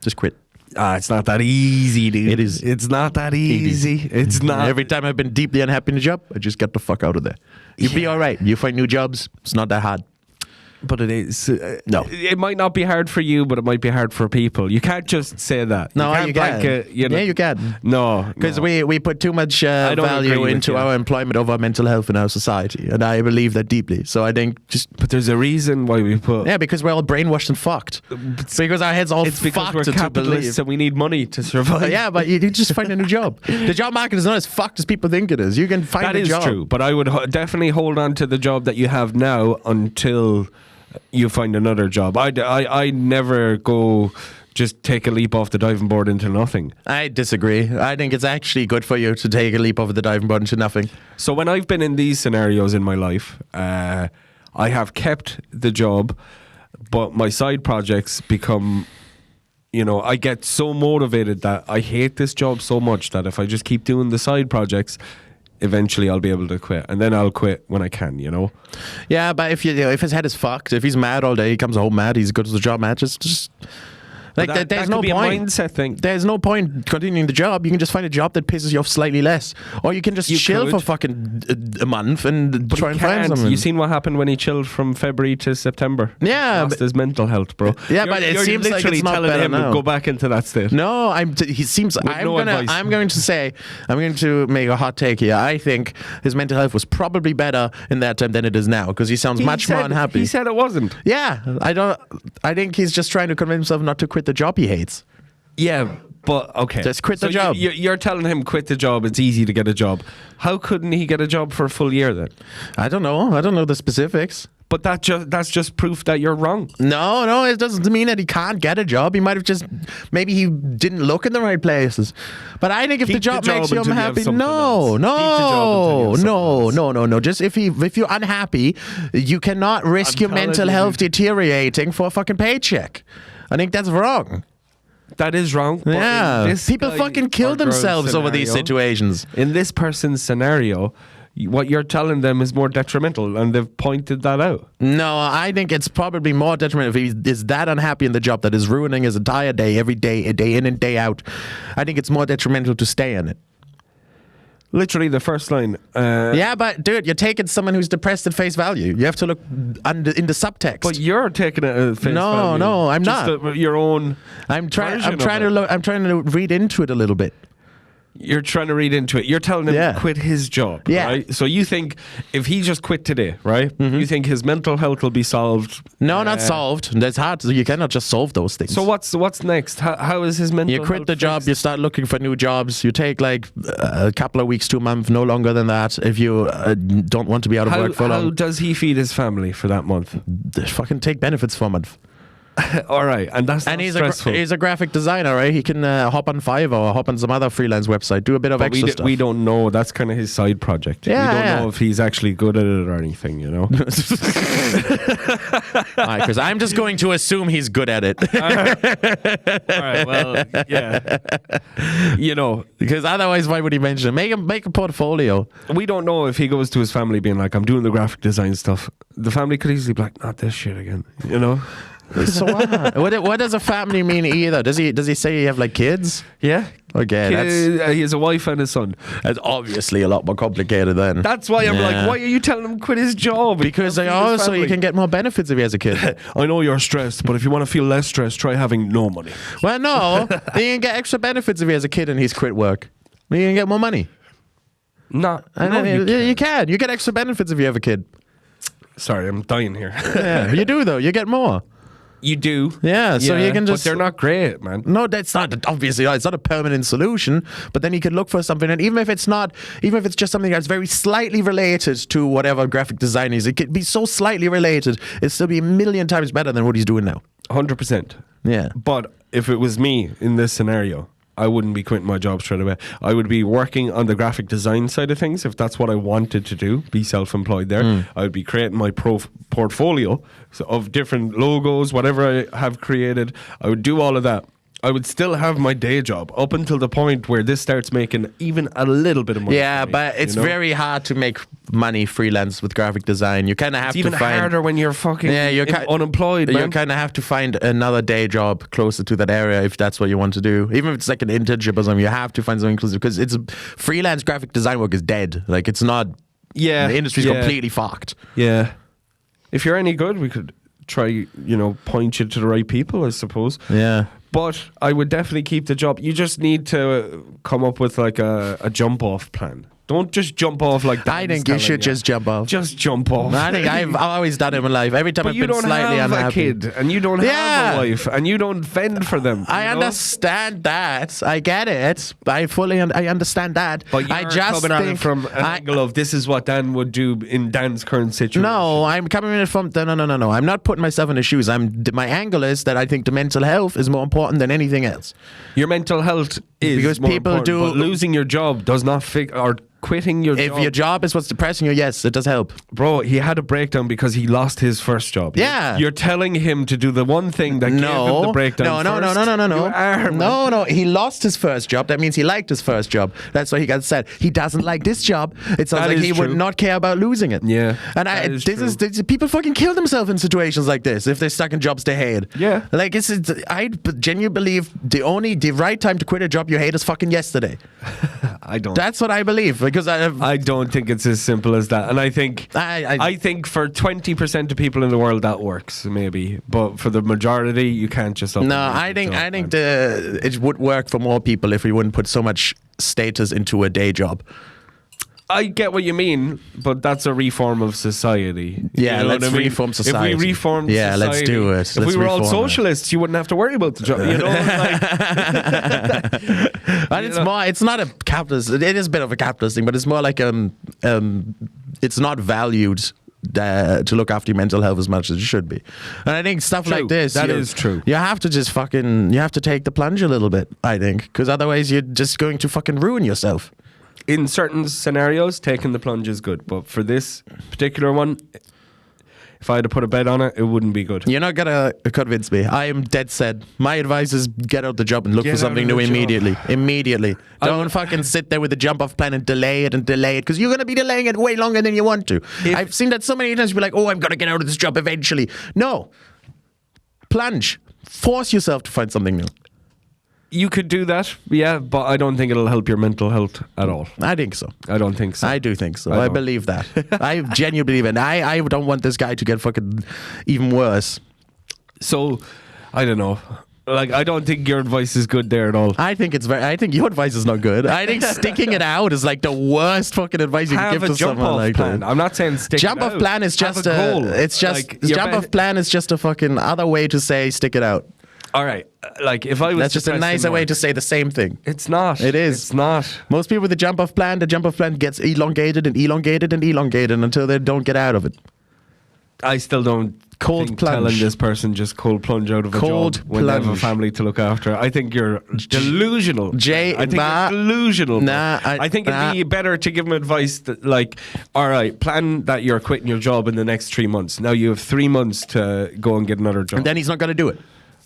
just quit. It's not that easy, dude. It is. It's not that easy. It's not. Every time I've been deeply unhappy in a job, I just get the fuck out of there. You'll be all right. You find new jobs. It's not that hard. But it is. No. It might not be hard for you, but it might be hard for people. You can't just say that. No, can't you can. blanket, you know. Yeah, you can. No. Because no. we put too much don't agree value with into you. our employment over mental health in our society. And I believe that deeply. So I think But there's a reason why we put. yeah, because we're all brainwashed and fucked. Because our heads all It's because fucked we're to believe. capitalists and we need money to survive. Yeah, but you just find a new job. The job market is not as fucked as people think it is. You can find That a is job. true. But I would definitely hold on to the job that you have now until you find another job. I never go just take a leap off the diving board into nothing. I disagree. I think it's actually good for you to take a leap over the diving board into nothing. So when I've been in these scenarios in my life, I have kept the job, but my side projects become, I get so motivated that I hate this job so much that if I just keep doing the side projects, eventually I'll be able to quit, and then I'll quit when I can. Yeah, but if his head is fucked, if he's mad all day, he comes home mad, he's good to the job mad, just Like That there's could no be point. a mindset thing. There's no point continuing the job. You can just find a job that pisses you off slightly less, or you can just You chill could. for fucking a month and try and find something. You seen what happened when he chilled from February to September? Yeah, Lost but- his mental health, bro. Yeah, but it you're seems like literally it's not telling better him now. to go back into that state. No, he seems. no advice. I'm going to make a hot take here. I think his mental health was probably better in that time than it is now because he sounds much more unhappy. He said it wasn't. Yeah, I think he's just trying to convince himself not to quit the job he hates. Yeah, but okay. Just quit the So job. You're telling him quit the job. It's easy to get a job. How couldn't he get a job for a full year then? I don't know. I don't know the specifics. But that's just proof that you're wrong. No, it doesn't mean that he can't get a job. He might have just maybe he didn't look in the right places. But I think if the Keep the job job makes you until you have unhappy, something no. else. Keep the job until you have something No. Just if you're unhappy, you cannot risk I'm your telling mental you. health deteriorating for a fucking paycheck. I think that's wrong. That is wrong. but Yeah, in this people guy fucking kill or girl's themselves over these scenario- situations. In this person's scenario, what you're telling them is more detrimental, and they've pointed that out. No, I think it's probably more detrimental if he is that unhappy in the job that is ruining his entire day, every day, day in and day out. I think it's more detrimental to stay in it. Literally, the first line. Yeah, but dude, you're taking someone who's depressed at face value. You have to look in the subtext. But you're taking it at face value. No, I'm Just not. your own. I'm trying. version I'm trying to of it. look. I'm trying to read into it a little bit. You're trying to read into it. You're telling him Yeah. to quit his job. Yeah. Right? So you think if he just quit today, right? You think his mental health will be solved? No, not solved. That's hard. You cannot just solve those things. So what's next? How is his mental? you quit health the job, fixed? you start looking for new jobs. You take like a couple of weeks to a month, no longer than that. If you don't want to be out of work for How long, does he feed his family for that month? fucking take benefits from it. All right, and that's And not he's stressful. he's a graphic designer, right? He can hop on Fiverr or hop on some other freelance website, do a bit of But extra stuff. we don't know. That's kind of his side project. Yeah, we don't yeah. know if he's actually good at it or anything, you know? Because I'm just going to assume he's good at it. All right, well, yeah. You know, Because otherwise, why would he mention it? Make a portfolio. we don't know if he goes to his family being like, I'm doing the graphic design stuff. The family could easily be like, not this shit again, you know? So what does a family mean either? Does he say you have like kids? Yeah. Okay, He has a wife and a son. that's obviously a lot more complicated then. That's why I'm Yeah. like, why are you telling him to quit his job? Because they also you can get more benefits if he has a kid. I know you're stressed, but if you want to feel less stressed, try having no money. Well, no, you can get extra benefits if he has a kid and he's quit work. You can get more money. No, You can. You get extra benefits if you have a kid. Sorry, I'm dying here. Yeah, you do though. You get more. You do. Yeah, so you can just- But they're not great, man. No, that's not obviously it's not a permanent solution. But then you could look for something, and even if it's just something that's very slightly related to whatever graphic design is, it could be so slightly related, it'd still be a million times better than what he's doing now. 100%. Yeah. But if it was me in this scenario, I wouldn't be quitting my job straight away. I would be working on the graphic design side of things if that's what I wanted to do, be self-employed there. I would be creating my portfolio of different logos, whatever I have created. I would do all of that. I would still have my day job up until the point where this starts making even a little bit of money. Yeah, for me, but it's you know? very hard to make money freelance with graphic design. You kind of have It's even to find. harder when you're fucking You're unemployed, You man. kind of have to find another day job closer to that area if that's what you want to do. Even if it's like an internship or something, you have to find something closer because it's freelance graphic design work is dead. Like it's not. Yeah, the industry's yeah. completely fucked. Yeah. If you're any good, we could try, point you to the right people, I suppose. Yeah. But I would definitely keep the job. You just need to come up with like a jump off plan. Don't just jump off like that. I think you should just jump off. Just jump off. I think I've always done it in my life. Every time But I've you been don't slightly have unhappy. a kid, and you don't Yeah. have a wife, and you don't fend for them. I you know? understand that. I get it. I understand that. But you're I just coming at it think from an angle of this is what Dan would do in Dan's current situation. No, I'm coming in from no. I'm not putting myself in his shoes. My angle is that I think the mental health is more important than anything else. Your mental health is because more people important, do. but losing your job does not or quitting your If job. your job is what's depressing you, yes, it does help. Bro, he had a breakdown because he lost his first job. Yeah. You're telling him to do the one thing that gave him the breakdown No. first. You are, man. No. He lost his first job. That means he liked his first job. That's why he got said. He doesn't like this job. It sounds That like is he would true. not care about losing it. Yeah, And that is true. people fucking kill themselves in situations like this if they're stuck in jobs they hate. Yeah. Like I genuinely believe the right time to quit a job you hate is fucking yesterday. I don't. That's what I believe because I don't think it's as simple as that. And I think I think for 20% of people in the world that works, maybe. But for the majority, you can't just up and No, leave I your think job, man. it would work for more people if we wouldn't put so much status into a day job. I get what you mean, but that's a reform of society. Yeah, You know let's what I mean? reform society. If we reformed Yeah, society, let's do it. If Let's we were all reform it. socialists, you wouldn't have to worry about the job. You know, like, And it's more. It's not a capitalist. It is a bit of a capitalist thing, but it's more like it's not valued to look after your mental health as much as it should be. And I think stuff True. like this, That is true. You have to just you have to take the plunge a little bit. I think because otherwise you're just going to fucking ruin yourself. in certain scenarios, taking the plunge is good. But for this particular one, if I had to put a bet on it, it wouldn't be good. You're not gonna convince me. I am dead set. My advice is get out the job and look Get for something out of new the job. immediately. Immediately. I Don't would- fucking sit there with the jump off plan and delay it because you're gonna be delaying it way longer than you want to. I've seen that so many times. Be like, oh, I'm gonna get out of this job eventually. No. Plunge. Force yourself to find something new. You could do that, yeah, but I don't think it'll help your mental health at all. I think so. I don't think so. I do think so. I I don't. believe that. I genuinely believe it. And I don't want this guy to get fucking even worse. So, I don't know. Like, I don't think your advice is good there at all. I think your advice is not good. I think sticking it out is like the worst fucking advice you can Have give a to jump someone off like plan. that. I'm not saying stick Jump it off out. plan is Have just a goal. it's just Like, your jump off plan is just a fucking other way to say stick it out. All right. Like, if I was That's just a depressed nicer and way more- to say the same thing. It's not. It is. It's not. Most people with the jump off plan gets elongated and elongated and elongated until they don't get out of it. I still don't Cold think plunge. telling this person just cold plunge out of a Cold job when they have a plunge. family to look after. I think you're delusional. I think nah. you're delusional. bro. Nah, I think it'd be better to give him advice that, like, all right, plan that you're quitting your job in the next 3 months. Now you have 3 months to go and get another job. And then he's not going to do it.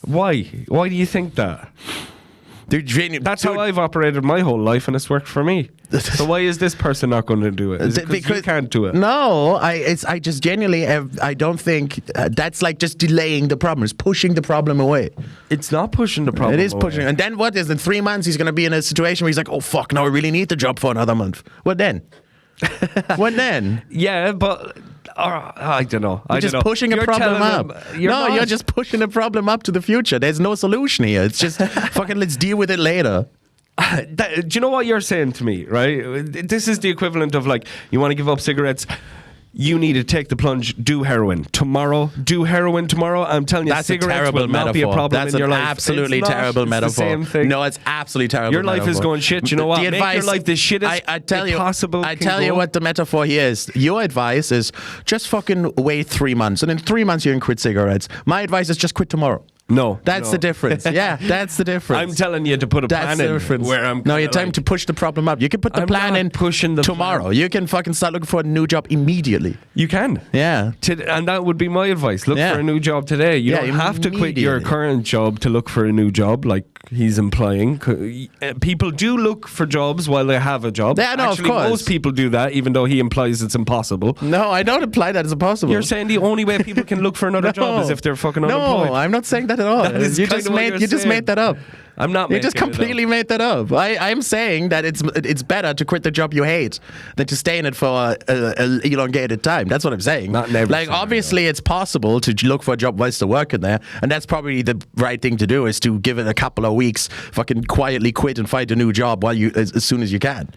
Why? Why do you think that? That's how I've operated my whole life, and it's worked for me. So why is this person not going to do it? Is it because you can't do it? No, I just genuinely I don't think that's like just delaying the problem. It's pushing the problem away. It's not pushing the problem. It is away. pushing. And then what is in 3 months he's going to be in a situation where he's like, oh fuck, now I really need the job for another month. What then? What then? Yeah, but I don't know. You're just pushing a problem up. You're You're just pushing a problem up to the future. There's no solution here. It's just fucking let's deal with it later. Do you know what you're saying to me, right? This is the equivalent of, like, you want to give up cigarettes. You need to take the plunge, do heroin. Do heroin tomorrow. I'm telling you, That's a cigarettes terrible will not metaphor. be a problem That's in your an life. absolutely It's not. terrible It's metaphor. the same thing. No, it's absolutely terrible. Your life is metaphor. going shit. You know what? The Make your life the shittest I tell you, possible. I can tell you go. what the metaphor here is. Your advice is just fucking wait 3 months, and in 3 months you can quit cigarettes. My advice is just quit tomorrow. No, That's no. the difference. Yeah, that's the difference. I'm telling you to put a That's plan the in difference. where I'm. No, you're kinda time like, to push the problem up. You can put the I'm plan not in pushing the tomorrow. plan. You can fucking start looking for a new job immediately. You can. Yeah. And that would be my advice. Look Yeah. for a new job today. You Yeah, don't have to quit your immediately. current job to look for a new job, like he's implying. People do look for jobs while they have a job. Yeah, no, of Actually, course. most people do that, even though he implies it's impossible. No, I don't imply that as impossible. You're saying the only way people can look for another job is if they're fucking unemployed. No, I'm not saying that at all. That is you kinda just what made you're you just saying. made that up. I'm not. You just making it up. completely made that up. I'm saying that it's better to quit the job you hate than to stay in it for a elongated time. That's what I'm saying. Not in every like scenario. obviously it's possible to look for a job while still working there, and that's probably the right thing to do is to give it a couple of weeks, fucking quietly quit and find a new job while you as soon as you can.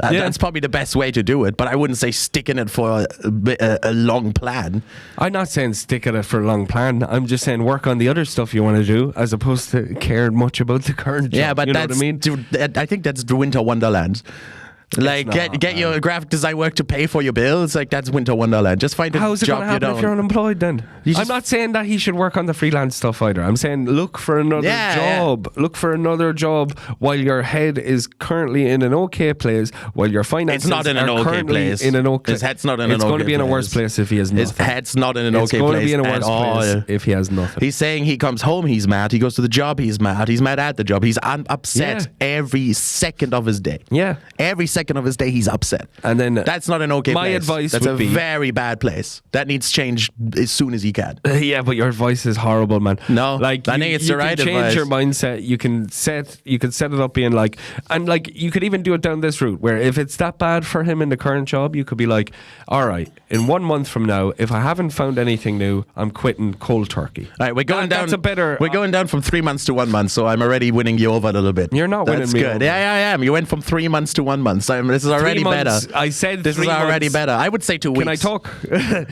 Yeah. That's probably the best way to do it, but I wouldn't say stick in it for a long plan. I'm not saying stick at it for a long plan. I'm just saying work on the other stuff you want to do, as opposed to care much about the current job. Yeah, but you know that's what I mean. I think that's the winter wonderland. Like not, get your graphic design work to pay for your bills. Like that's Winter Wonderland. Just find a How's it going job to you happen don't. if you're unemployed then? You I'm just- not saying that he should work on the freelance stuff either. I'm saying look for another Yeah, job. Look for another job while your head is currently in an okay place, while your finances It's not in an are okay currently place. in an okay. His head's not in an It's going to okay be in a place. worse place if he has His nothing. head's not in an It's okay going place to be in a at worse all. place if he has nothing. He's saying he comes home, he's mad. He goes to the job, he's mad. He's mad at the job. He's upset every second of his day. Yeah. Every second of his day, he's upset. And then That's not an okay my place. advice That's would a be- very bad place. That needs changed as soon as he can. Yeah, but your advice is horrible, man. No, like I think it's you the right can change advice. your mindset. You can set it up being like, and like you could even do it down this route where if it's that bad for him in the current job, you could be like, all right, in 1 month from now, if I haven't found anything new, I'm quitting cold turkey. All right, we're going down. That's a better. We're going down from 3 months to 1 month, so I'm already winning you over a little bit. You're not That's winning me good. over. Yeah, I am. You went from 3 months to 1 month. So this is already 3 months, better. I said This 3 is already months. better. I would say 2 weeks. Can I talk?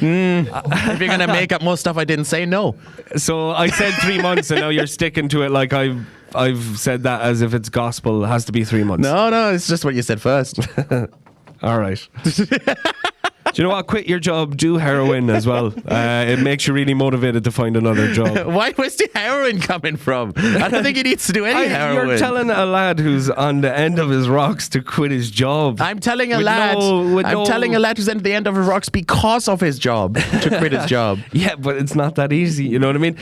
If you're gonna make up more stuff I didn't say, no. So I said 3 months, and now you're sticking to it like I've said that as if it's gospel. It has to be 3 months. No, it's just what you said first. All right. Do you know what? Quit your job, do heroin as well. It makes you really motivated to find another job. Where's the heroin coming from? I don't think he needs to do any heroin. You're telling a lad who's on the end of his rocks to quit his job. I'm telling a With lad. no- I'm telling a lad who's at the end of his rocks because of his job to quit his job. Yeah, but it's not that easy. You know what I mean?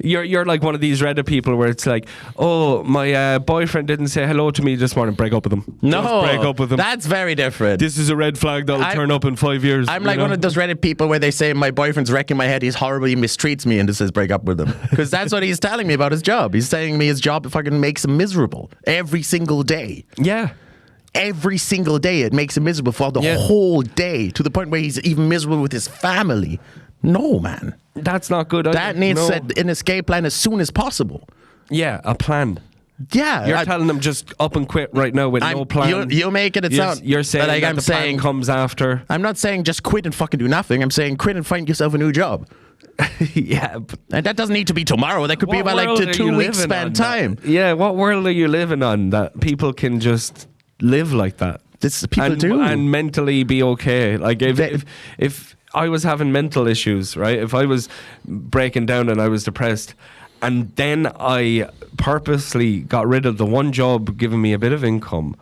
You're like one of these Reddit people where it's like, oh, my boyfriend didn't say hello to me this morning. Break up with him. No, Just break up with him. That's very different. This is a red flag that'll turn up in 5 years. I'm like one of those Reddit people where they say my boyfriend's wrecking my head. He's horrible. He mistreats me, and this says break up with him because that's what he's telling me about his job. He's telling me his job fucking makes him miserable every single day. Yeah. Every single day, it makes him miserable for the whole day to the point where he's even miserable with his family. No, man. That's not good. either. That needs No. an escape plan as soon as possible. Yeah, a plan. Yeah, You're telling them just up and quit right now with no plan. You're making it sound. You're saying like that I'm the plan saying comes after. I'm not saying just quit and fucking do nothing. I'm saying quit and find yourself a new job. Yeah. But And that doesn't need to be tomorrow. That could be what about like world are 2 you weeks living spent on time. that- Yeah, what world are you living on that people can just live like that? This people and, do. and mentally be okay. Like if I was having mental issues, right? If I was breaking down and I was depressed, and then I purposely got rid of the one job giving me a bit of income,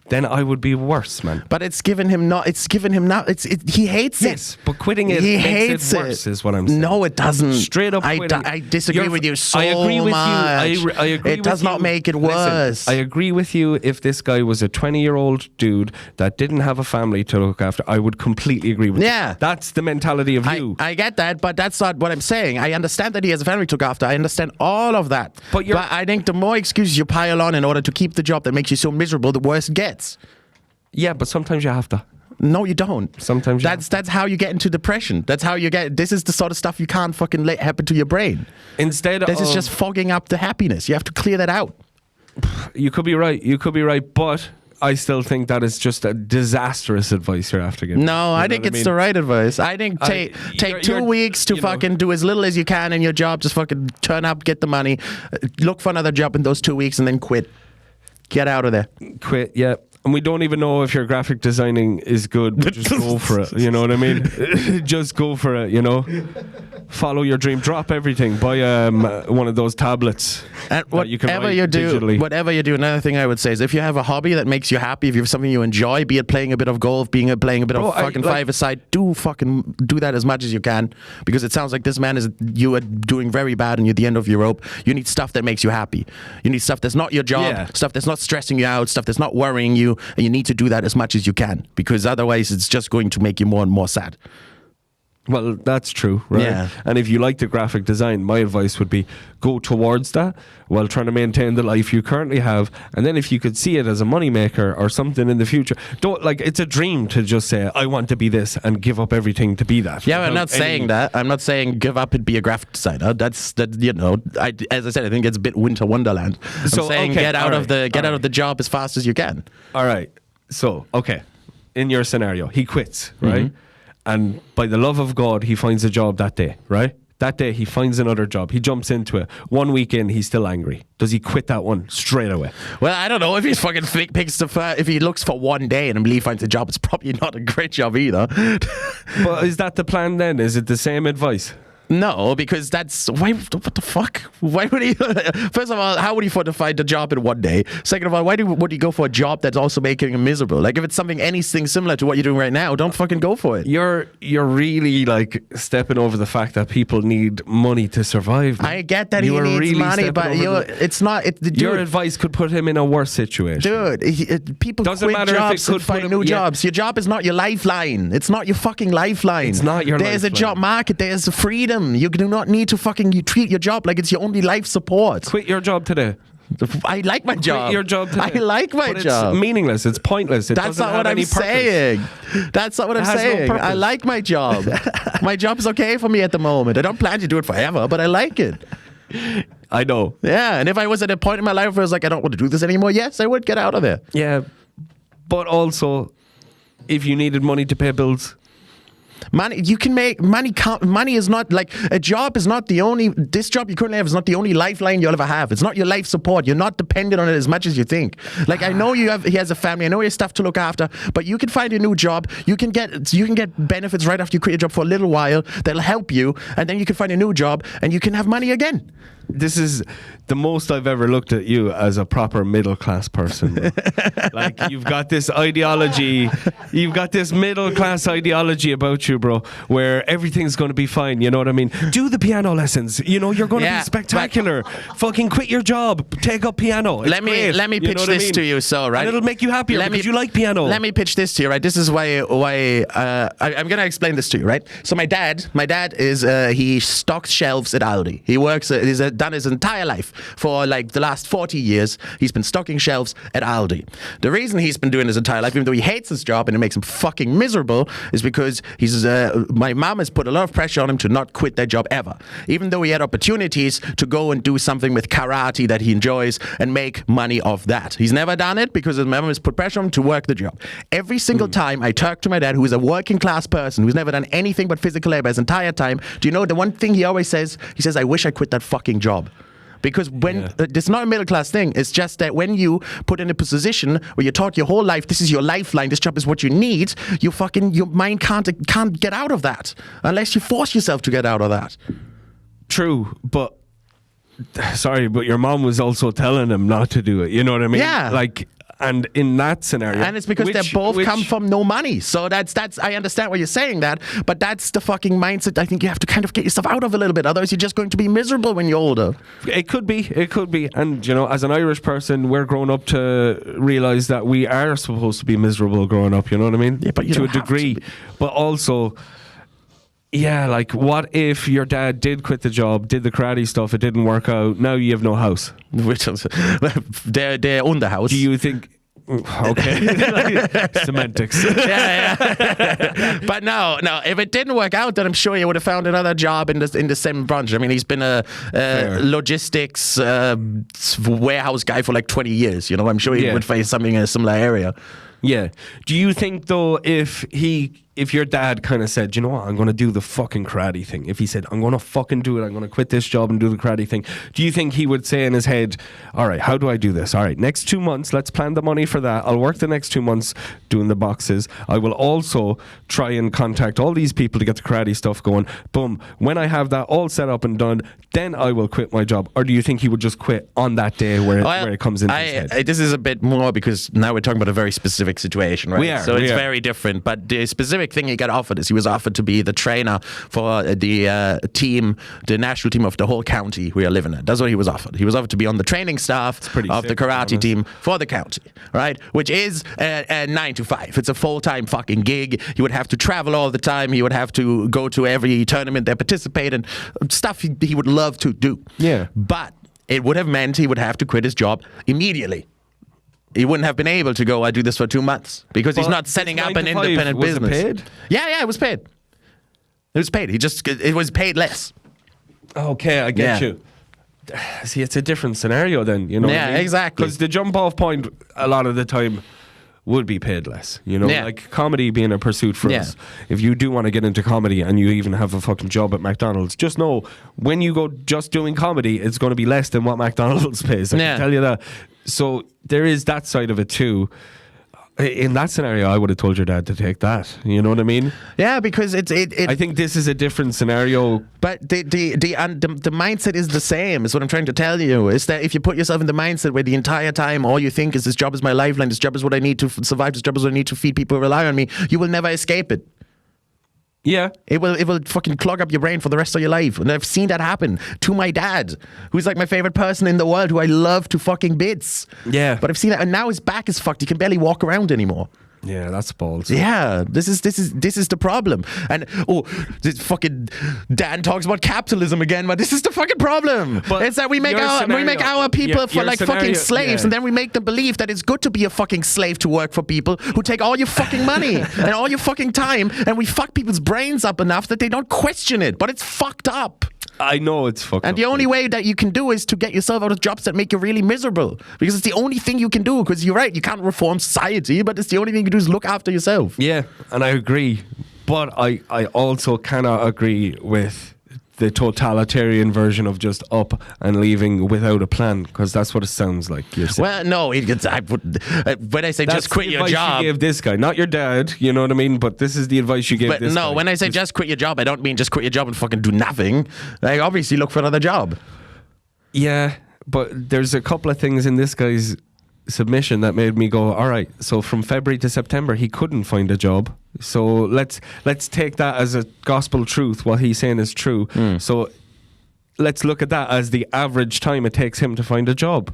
then I would be worse, man. But it's given him not. It's given him not. He hates it. Yes, but quitting it He makes hates it worse, is what I'm saying. No, it doesn't. Straight up quitting. I disagree You're- with you so I agree with much. you. I agree it does with not you. make it Listen, worse. I agree with you. If this guy was a 20-year-old dude that didn't have a family to look after, I would completely agree with Yeah. you. That's the mentality of you. I get that, but that's not what I'm saying. I understand that he has a family to look after. I understand all of that. But I think the more excuses you pile on in order to keep the job that makes you so miserable, the worse it gets. Yeah, but sometimes you have to. No, you don't. Sometimes you that's how you get into depression. That's how you get. This is the sort of stuff you can't fucking let happen to your brain. Instead This of is just fogging up the happiness. You have to clear that out. you could be right. You could be right, but I still think that is just a disastrous advice you're after giving. No, I think it's the right advice. I think take you're- 2 weeks to you know- fucking do as little as you can in your job. Just fucking turn up, get the money, look for another job in those 2 weeks, and then quit. Get out of there. Quit, yeah. And we don't even know if your graphic designing is good, but just go for it. You know what I mean? Just go for it, you know? Follow your dream. Drop everything. Buy one of those tablets. And that you can whatever write you do, digitally. whatever you do, another thing I would say is if you have a hobby that makes you happy, if you have something you enjoy, be it playing a bit of golf, playing a bit Bro, of fucking five-a-side, do that as much as you can, because it sounds like this man you are doing very bad and you're at the end of your rope. You need stuff that makes you happy. You need stuff that's not your job, Yeah. stuff that's not stressing you out, stuff that's not worrying you, and you need to do that as much as you can, because otherwise it's just going to make you more and more sad. Well, that's true, right? Yeah. And if you like the graphic design, my advice would be go towards that while trying to maintain the life you currently have. And then if you could see it as a moneymaker or something in the future, don't like it's a dream to just say, I want to be this and give up everything to be that. Yeah, I'm without not saying any- that. I'm not saying give up and be a graphic designer. That's you know. As I said, I think it's a bit Winter Wonderland. I'm So, saying okay, get out all of the right, all out of the job as fast as you can. All right. So, okay. In your scenario, he quits, Mm-hmm. right? And by the love of God, he finds a job that day, right? That day he finds another job. He jumps into it. 1 week in, he's still angry. Does he quit that one straight away? Well, I don't know if he fucking picks if he looks for one day and he finds a job, it's probably not a great job either. But is that the plan then? Is it the same advice? No, because that's why. What the fuck? Why would he? First of all, how would he find a job in 1 day? Second of all, would he go for a job that's also making him miserable? Like if it's anything similar to what you're doing right now, don't fucking go for it. You're really like stepping over the fact that people need money to survive. I get that he You are needs really money, stepping but over it's not. your advice could put him in a worse situation. Dude, people Doesn't quit matter if it jobs and could put find him- new yeah. jobs. Your job is not your lifeline. It's not your fucking lifeline. It's not your There's a lifeline. job market. There's freedom. You do not need to you treat your job like it's your only life support. Quit your job today. I like my job. Quit your job today. I like my But job. It's meaningless. It's pointless. It That's doesn't not have what I'm any purpose. saying. That's not what I'm has no saying. I purpose. like my job. My job is okay for me at the moment. I don't plan to do it forever, but I like it. I know. Yeah, and if I was at a point in my life where I was like, I don't want to do this anymore, yes, I would get out of there. Yeah, but also, if you needed money to pay bills, Money, you can make money. Money is not like a job. Is not the only. This job you currently have is not the only lifeline you'll ever have. It's not your life support. You're not dependent on it as much as you think. Like I know he has a family. I know he has stuff to look after. But you can find a new job. You can get benefits right after you quit your job for a little while. That'll help you, and then you can find a new job and you can have money again. this is the most I've ever looked at you as a proper middle class person. bro. Like you've got this ideology, you've got this middle class ideology about you, bro, where everything's going to be fine. You know what I mean? Do the piano lessons. You know you're going to Yeah, be spectacular. Fucking quit your job, take up piano. It's Let me great. let me You know pitch what I this mean? to you, so right. And it'll make you happier because you like piano. Let me pitch this to you, right? This is why I'm gonna explain this to you, right? So my dad is he stocks shelves at Aldi. He works. He's done his entire life for like the last 40 years. He's been stocking shelves at Aldi. The reason he's been doing his entire life, even though he hates his job and it makes him fucking miserable, is because my mom has put a lot of pressure on him to not quit that job ever. Even though he had opportunities to go and do something with karate that he enjoys and make money off that. He's never done it because his mom has put pressure on him to work the job. Every single time I talk to my dad, who is a working class person, who's never done anything but physical labor his entire time, do you know the one thing he always says? He says, I wish I quit that fucking job. Because when it's not a middle class thing, it's just that when you put in a position where you're taught your whole life, this is your lifeline, this job is what you need, your mind can't get out of that unless you force yourself to get out of that. True, but sorry, but your mom was also telling him not to do it. You know what I mean? Yeah. Like, and in that scenario, And it's because they both come from no money. So that's I understand why you're saying that, but that's the fucking mindset I think you have to kind of get yourself out of a little bit. Otherwise, you're just going to be miserable when you're older. It could be. And, you know, as an Irish person, we're grown up to realise that we are supposed to be miserable growing up, you know what I mean? Yeah, but you to a don't have to degree. be. But also, yeah, like, what if your dad did quit the job, did the karate stuff, it didn't work out, now you have no house? Which is, they're on the house. Do you think... Okay. Semantics. Yeah. But no. If it didn't work out, then I'm sure he would have found another job in the same branch. I mean, he's been a logistics warehouse guy for like 20 years. You know, I'm sure he would find something in a similar area. Yeah. Do you think though, if your dad kind of said, you know what, I'm going to do the fucking karate thing. If he said, I'm going to fucking do it, I'm going to quit this job and do the karate thing. Do you think he would say in his head, all right, how do I do this? All right, next 2 months, let's plan the money for that. I'll work the next 2 months doing the boxes. I will also try and contact all these people to get the karate stuff going. Boom. When I have that all set up and done, then I will quit my job. Or do you think he would just quit on that day where it comes into his head? This is a bit more because now we're talking about a very specific situation, right? We are. It's very different. But the specific thing he got offered is he was offered to be the trainer for the team, the national team of the whole county we are living in. That's what he was offered. He was offered to be on the training staff of the karate team for the county, right? Which is a 9 to 5. It's a full-time fucking gig. He would have to travel all the time. He would have to go to every tournament they participate in, stuff he would love to do. Yeah. But it would have meant he would have to quit his job immediately. He wouldn't have been able to go, I do this for 2 months because he's not setting up an independent business. Was it paid? Yeah, it was paid. It was paid. It was paid less. Okay, I get you. See, it's a different scenario then, you know what I mean? Exactly. Because the jump off point a lot of the time would be paid less. You know, Yeah. like comedy being a pursuit for Yeah. us. If you do want to get into comedy and you even have a fucking job at McDonald's, just know when you go just doing comedy, it's going to be less than what McDonald's pays. I Yeah. can tell you that. So there is that side of it too. In that scenario, I would have told your dad to take that. You know what I mean? Yeah, because it I think this is a different scenario. but the mindset is the same. Is what I'm trying to tell you. Is that if you put yourself in the mindset where the entire time all you think is this job is my lifeline, this job is what I need to survive, this job is what I need to feed people who rely on me, you will never escape it. Yeah. It will fucking clog up your brain for the rest of your life. And I've seen that happen to my dad, who's like my favorite person in the world, who I love to fucking bits. Yeah. But I've seen that, and now his back is fucked. He can barely walk around anymore. Yeah, that's balls. Yeah, this is the problem. And this fucking Dan talks about capitalism again, but this is the fucking problem. But it's that we make your our people your- for your like scenario- fucking slaves, yeah. and then we make them believe that it's good to be a fucking slave to work for people who take all your fucking money and all your fucking time, and we fuck people's brains up enough that they don't question it. But it's fucked up. I know it's fucked And up. the only way that you can do is to get yourself out of jobs that make you really miserable. Because it's the only thing you can do. Because you're right, you can't reform society, but it's the only thing you can do is look after yourself. Yeah, and I agree. But I also cannot agree with the totalitarian version of just up and leaving without a plan, because that's what it sounds like you're saying. Well, no, when I say That's just quit the your advice job. you gave this guy, not your dad, you know what I mean? But this is the advice you gave But this guy. no, when I say just quit your job, I don't mean just quit your job and fucking do nothing. Like, obviously look for another job. Yeah, but there's a couple of things in this guy's submission that made me go, all right, so from February to September he couldn't find a job, so let's take that as a gospel truth. What he's saying is true. So let's look at that as the average time it takes him to find a job.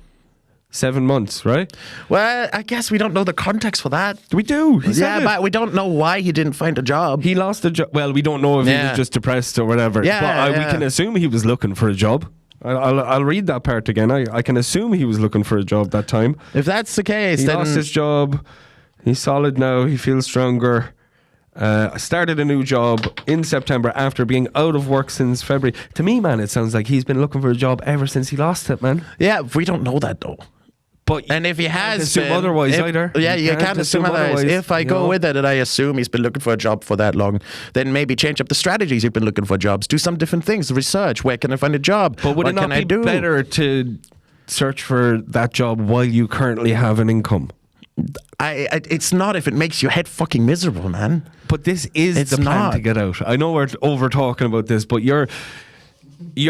7 months, right? Well, I guess we don't know the context for that. We do. He said Yeah, it. but we don't know why he didn't find a job. He lost a job. Well, we don't know if he Yeah. was just depressed or whatever. Yeah, but we yeah. can assume he was looking for a job. I'll read that part again. I can assume he was looking for a job that time. If that's the case, He then lost his job. He's solid now. He feels stronger. Started a new job in September after being out of work since February. To me, man, it sounds like he's been looking for a job ever since he lost it, man. yeah, we don't know that though. But And if he can't has assume been, otherwise if- either. Yeah, you can't assume otherwise. If I you go know? with it and I assume he's been looking for a job for that long, then maybe change up the strategies. You've been looking for jobs. Do some different things. Research. Where can I find a job? But would what it not can I be do? better to search for that job while you currently have an income? It's not if it makes your head fucking miserable, man. But this is It's the plan not. to get out. I know we're over talking about this, but you're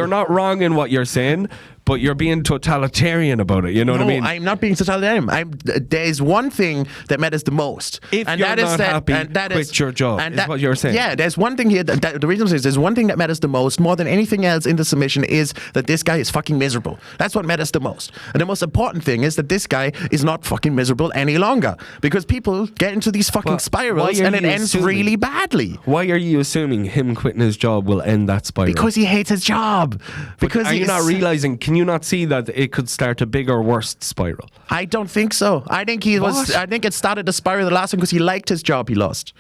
not wrong in what you're saying, but you're being totalitarian about it. You know what I mean? I'm not being totalitarian. There's one thing that matters the most. If you're not happy, quit your job, is what you're saying. Yeah, there's one thing here. The reason is there's one thing that matters the most, more than anything else in the submission, is that this guy is fucking miserable. That's what matters the most. And the most important thing is that this guy is not fucking miserable any longer. Because people get into these fucking Well, spirals why are and it you ends assuming- really badly. Why are you assuming him quitting his job will end that spiral? Because he hates his job. Because are you he's- not realizing? Can you not see that it could start a bigger, worse spiral? I don't think so. I think he was. What? I think it started the spiral the last one because he liked his job he lost.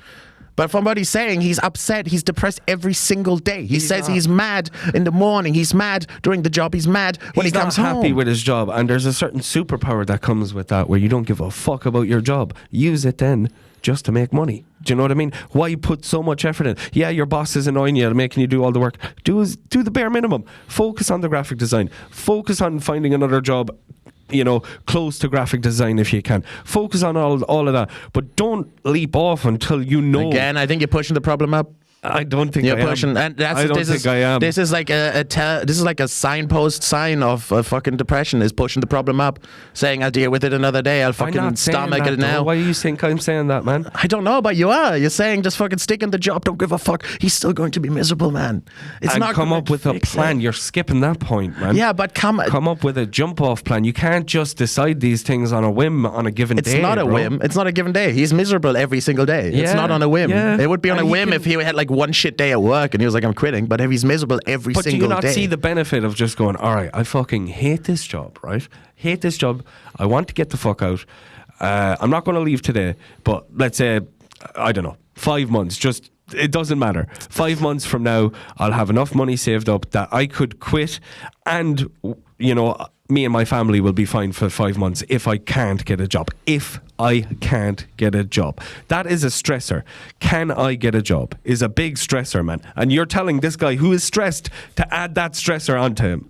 But from what he's saying, he's upset. He's depressed every single day. He says not. he's mad in the morning. He's mad during the job. He's mad when He's he comes not happy home. with his job, and there's a certain superpower that comes with that, where you don't give a fuck about your job. Use it then just to make money. Do you know what I mean? Why put so much effort in? Yeah, your boss is annoying you and making you do all the work. Do the bare minimum. Focus on the graphic design. Focus on finding another job, close to graphic design if you can. Focus on all of that, but don't leap off until you know. Again, I think you're pushing the problem up. I don't think You're I pushing, am. and that's I don't this think is, I am. This is like this is like a signpost sign of fucking depression. Is pushing the problem up, saying I'll deal with it another day. I'll I'm fucking not saying stomach that, it though. now. Why do you think I'm saying that, man? I don't know, but you are. You're saying just fucking stick in the job. Don't give a fuck. He's still going to be miserable, man. It's And not come gonna up with a fix plan. it. You're skipping that point, man. Yeah, but come up with a jump off plan. You can't just decide these things on a whim on a given It's day. not a bro. whim. It's not a given day. He's miserable every single day. It's Yeah, not on a whim. yeah. It would be on And a he whim can- if he had like one shit day at work and he was like, I'm quitting. But if he's miserable every But do single you not day. see the benefit of just going, all right, I fucking hate this job, right? Hate this job. I want to get the fuck out. I'm not going to leave today, but let's say, I don't know, 5 months, just, it doesn't matter. 5 months from now, I'll have enough money saved up that I could quit and, me and my family will be fine for 5 months if I can't get a job. If I can't get a job. That is a stressor. Can I get a job is a big stressor, man. And you're telling this guy who is stressed to add that stressor onto him.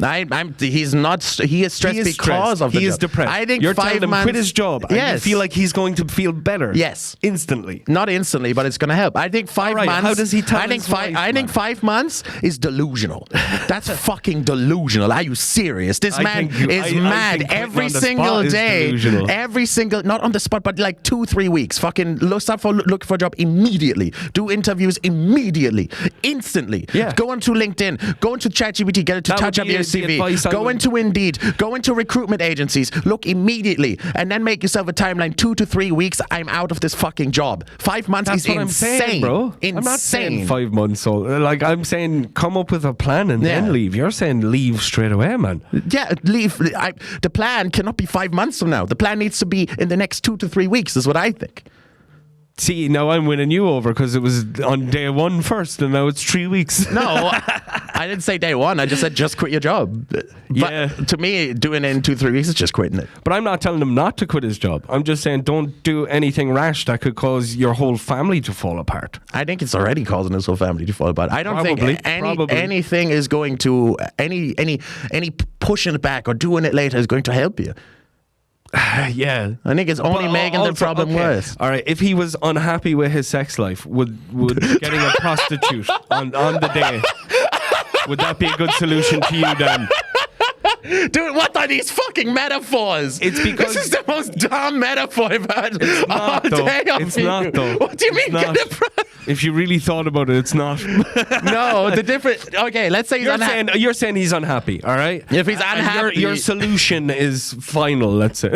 He's not. He is stressed because of the He is job. depressed. I think you're 5 telling him months. quit his job. And Yes. you feel like he's going to feel better. Yes. Instantly. Not instantly, but it's going to help. I think 5 Alright, months. how does he tell I think his wife, I think man? 5 months is delusional. That's fucking delusional. Are you serious? This I man think is I mad think quitting every on the single spot is day. delusional. Every single, not on the spot, but like 2-3 weeks. Fucking look for a job immediately. Do interviews immediately, instantly. Yeah. Go onto LinkedIn. Go into ChatGPT. Get it to That touch would up be your the advice CV. I Go would- into Indeed. Go into recruitment agencies. Look immediately, and then make yourself a timeline. 2 to 3 weeks. I'm out of this fucking job. 5 months That's is what insane, I'm saying, bro. Insane. I'm not saying 5 months. So, like, I'm saying come up with a plan and Yeah. then leave. You're saying leave straight away, man. Yeah, leave. The plan cannot be 5 months from now. The plan needs to be in the next 2 to 3 weeks, is what I think. See, now I'm winning you over because it was on day 1 first, and now it's 3 weeks. No, I didn't say day one. I just said just quit your job. Yeah. But to me, doing it in 2-3 weeks is just quitting it. But I'm not telling him not to quit his job. I'm just saying don't do anything rash that could cause your whole family to fall apart. I think it's already causing his whole family to fall apart. I don't Probably, think probably. anything is going to any pushing it back or doing it later is going to help you. Yeah. I think it's only But making the also, problem okay, worse. All right, if he was unhappy with his sex life, would getting a prostitute on the day, would that be a good solution to you, Dan? Dude, what are these fucking metaphors? It's because- this is the most dumb metaphor I've heard all not, though. day. of It's you. not, though. What do you It's mean? not. Get a If you really thought about it, it's not. no, the different. Okay, let's say he's unhappy. You're saying he's unhappy, all right? If he's And unhappy- your solution is final. Let's say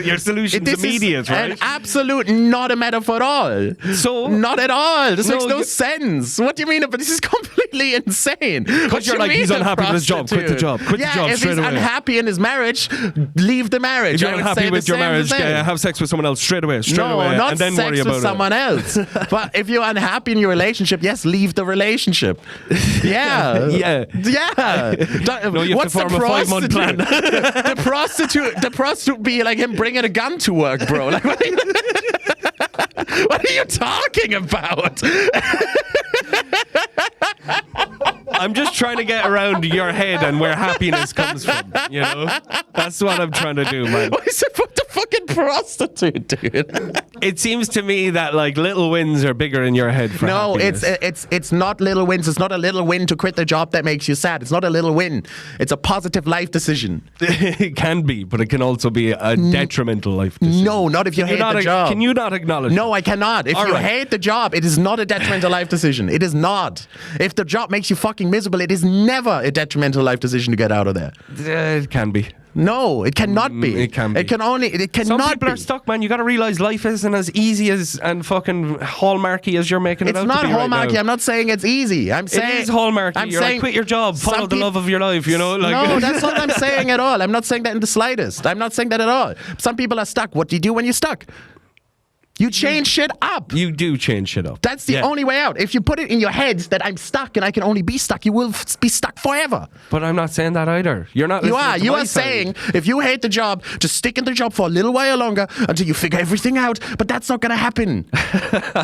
your solution's This immediate, is right? an absolute not a metaphor at all. So- not at all. This No, makes no you- sense. What do you mean? But this is completely insane. What you're you like, mean he's a unhappy with his job. Quit the prostitute? job. Quit the yeah, job if straight he's away. unhappy in his marriage, leave the marriage. If you're I would unhappy say with the your same marriage, thing. have sex with someone else straight away, No, not and then sex worry about with someone else. But if you're unhappy in your relationship, yes, leave the relationship. Yeah, Yeah. yeah. No, you have What's to form the a 5-month plan. the prostitute be like him bringing a gun to work, bro. Like, what are you talking about? I'm just trying to get around your head and where happiness comes from. You know, that's what I'm trying to do, man. What is it about the fucking prostitute, dude? It seems to me that like little wins are bigger in your head for No, happiness. it's not little wins. It's not a little win to quit the job that makes you sad. It's not a little win. It's a positive life decision. It can be, but it can also be a detrimental life decision. No, not if you hate the job. Can you not acknowledge? No, I cannot. If All you right. hate the job, it is not a detrimental life decision. It is not. If the job makes you fucking miserable, it is never a detrimental life decision to get out of there. It can be. No, it cannot be. it can be. It can only. It Some cannot people be. are stuck, man. You got to realize life isn't as easy as and fucking hallmarky as you're making it It's out not to be right hallmarky. now. I'm not saying it's easy. I'm saying It is hallmarky. I'm You're saying like, quit your job, follow some the love of your life. You know, like No, that's not what I'm saying at all. I'm not saying that in the slightest. I'm not saying that at all. Some people are stuck. What do you do when you're stuck? You change shit up. you do change shit up. That's the Yeah. only way out. If you put it in your head that I'm stuck and I can only be stuck, you will be stuck forever. But I'm not saying that either. You're not. You listening are. to You my are side. saying if you hate the job, just stick in the job for a little while longer until you figure everything out. But that's not going to happen.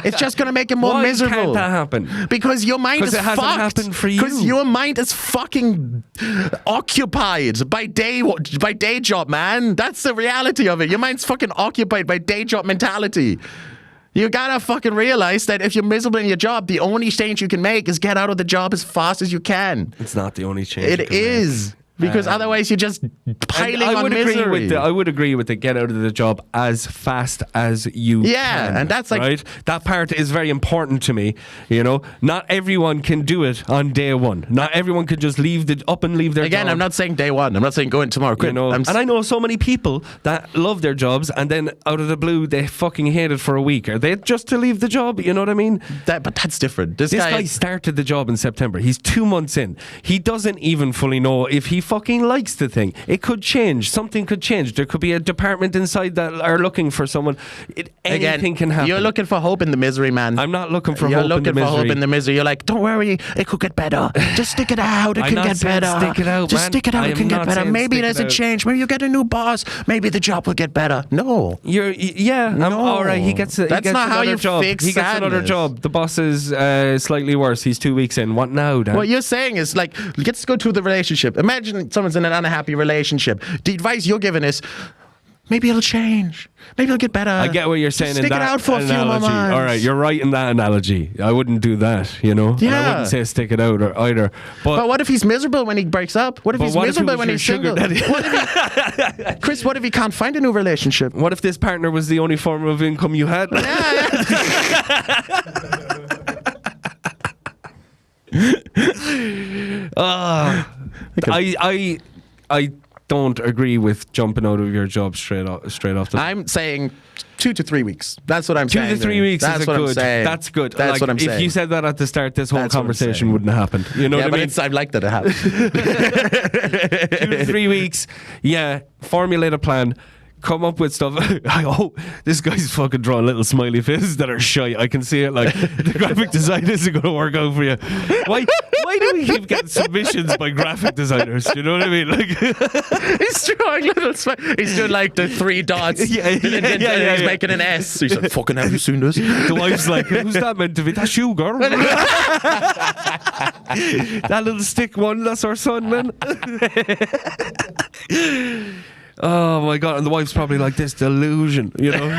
It's just going to make it more Why miserable. can't that happen? Because your mind 'Cause is it hasn't fucked. happened for you. Because your mind is fucking occupied by day job, man. That's the reality of it. Your mind's fucking occupied by day job mentality. You gotta fucking realize that if you're miserable in your job, the only change you can make is get out of the job as fast as you can. It's not the only change. you It can make. is. Because otherwise you're just piling I on would misery. agree with the. I would agree with the get out of the job as fast as you Yeah, can. and that's like- right. That part is very important to me. You know, not everyone can do it on day one. Not everyone can just leave their Again, job. I'm not saying day one. I'm not saying go in tomorrow. Quit. You know, I'm and I know so many people that love their jobs, and then out of the blue they fucking hate it for a week. Are they just to leave the job? You know what I mean? but that's different. This This guy guy started the job in September. He's 2 months in. He doesn't even fully know if he fucking likes the thing. It could change. Something could change. There could be a department inside that are looking for someone. Anything can happen. You're looking for hope in the misery, man. I'm not looking for You're hope in looking the for misery. hope in the misery. You're like, don't worry, it could get better. Just stick it out. It I'm can not get saying better. stick it out, Just man. stick it out. I It am can get not better. saying Maybe stick there's it a out. change. Maybe you get a new boss. Maybe the job will get better. No. I'm all right. He gets. He That's gets not how another you job. fix He gets another sadness. job. The boss is slightly worse. He's 2 weeks in. What now, Dan? What you're saying is like, let's go to the relationship. Imagine someone's in an unhappy relationship. The advice you're giving is, maybe it'll change. Maybe it'll get better. I get what you're saying. Just stick in it that out for a few more analogy. months. All right, you're right in that analogy. I wouldn't do that. You know. And I Yeah. wouldn't say stick it out or either. But what if he's miserable when he breaks up? What if But he's what if he miserable was when your he's sugar single? daddy? Chris, what if he can't find a new relationship? What if this partner was the only form of income you had? I don't agree with jumping out of your job straight off the. I'm saying 2 to 3 weeks. That's what I'm 2 saying. to 3 weeks That's is what good. I'm saying. That's good. That's Like, what I'm if saying. you said that at the start, this whole That's what I'm conversation saying. wouldn't have happened. You know Yeah, what but I mean? I'd like that to happen. 2 to 3 weeks. Yeah, formulate a plan. Come up with stuff. I hope this guy's fucking drawing little smiley faces that are shy. I can see it. Like the graphic design isn't going to work out for you. Why do we keep getting submissions by graphic designers? You know what I mean? Like He's drawing little he's doing like the 3 dots. Yeah, And then yeah. he's making an S. He's like, fucking, have you seen this? the wife's like, who's that meant to be? That's you, girl. That little stick one, that's our son, man. Oh my god! And the wife's probably like, this delusion, you know.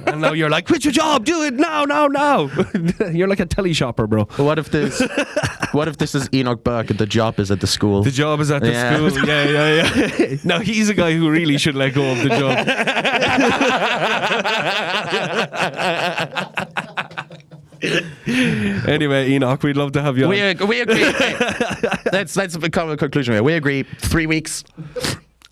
And now you're like, quit your job, do it now. You're like a telly shopper, bro. But what if this is Enoch Burke and the job is at the school? The job is at the Yeah. school. Yeah. Now he's a guy who really should let go of the job. Anyway, Enoch, we'd love to have you on. We agree. Let's become a conclusion here. We agree. 3 weeks.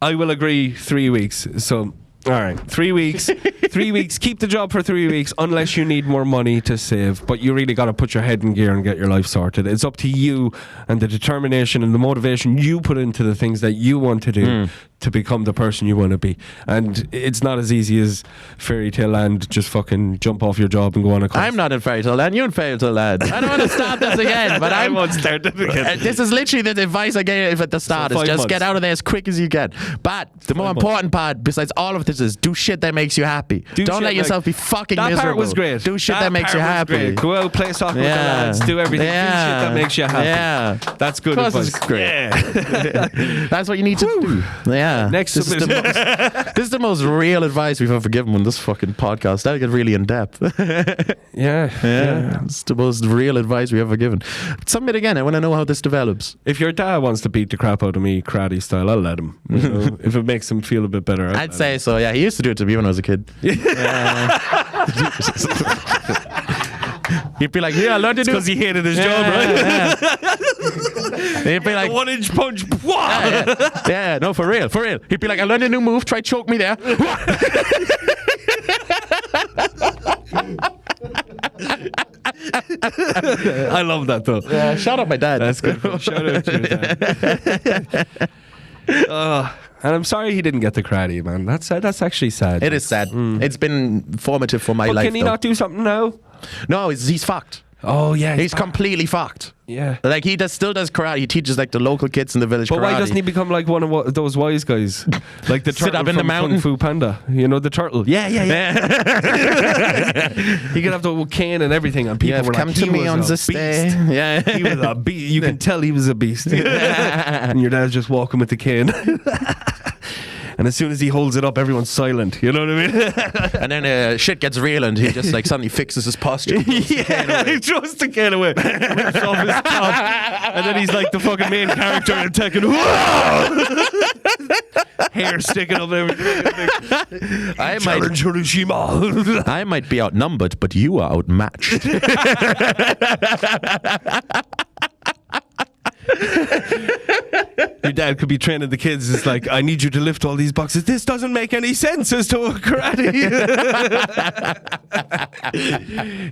I will agree 3 weeks. So, all right, 3 weeks. 3 weeks. Keep the job for 3 weeks unless you need more money to save. But you really got to put your head in gear and get your life sorted. It's up to you and the determination and the motivation you put into the things that you want to do to become the person you want to be. And it's not as easy as fairy tale land. Just fucking jump off your job and go on a course. I'm not in fairy tale land. You're in fairy tale land. I don't want to start this again, but I won't start it again. This is literally the advice I gave at the start. So Is 5 just months. get out of there as quick as you can. But the more important part, besides all of this, is do shit that makes you happy. Do Don't shit let yourself like- be fucking that miserable. part was great. Do shit that makes part you was happy. great. Go out, play soccer with the lads, do everything. Yeah. Do shit that makes you happy. Yeah. That's good Of course advice. it's great. Yeah. That's what you need to do. Yeah. Next this is, this is the most real advice we've ever given on this fucking podcast. That'll get really in depth. Yeah. It's the most real advice we've ever given. Submit again. I want to know how this develops. If your dad wants to beat the crap out of me karate style, I'll let him. You know? If it makes him feel a bit better, I'd say so. Yeah, he used to do it to me when I was a kid. He'd be like, "Yeah, I learned to do." because he hated his job, right? He'd be like, The 1-inch punch. yeah, no, for real. He'd be like, "I learned a new move. Try choke me there." I love that though. Shout out my dad. That's good. Shout out to your dad. And I'm sorry he didn't get the karate, man. That's actually sad. It is sad. It's been formative for my But life. can he though. not do something now? No, he's fucked. Oh yeah, He's completely fucked. yeah. Like he still does karate. He teaches like the local kids in the village But karate. why doesn't he become like one of those wise guys, like the Sit turtle up in the from mountain? Kung Fu Panda? You know the turtle. Yeah. He could have the cane and everything, and people You have were come like, to he me was on a this beast. day. Yeah. He was a beast. You can tell he was a beast. And your dad's just walking with the cane. And as soon as he holds it up, everyone's silent. You know what I mean? And then shit gets real, and he just like suddenly fixes his posture. Yeah, he throws the can away, rips off his top, and then he's like the fucking main character in Tekken. Hair sticking up and everything. I Challenge Hiroshima. I might be outnumbered, but you are outmatched. Your dad could be training the kids. It's like, I need you to lift all these boxes. This doesn't make any sense as to karate.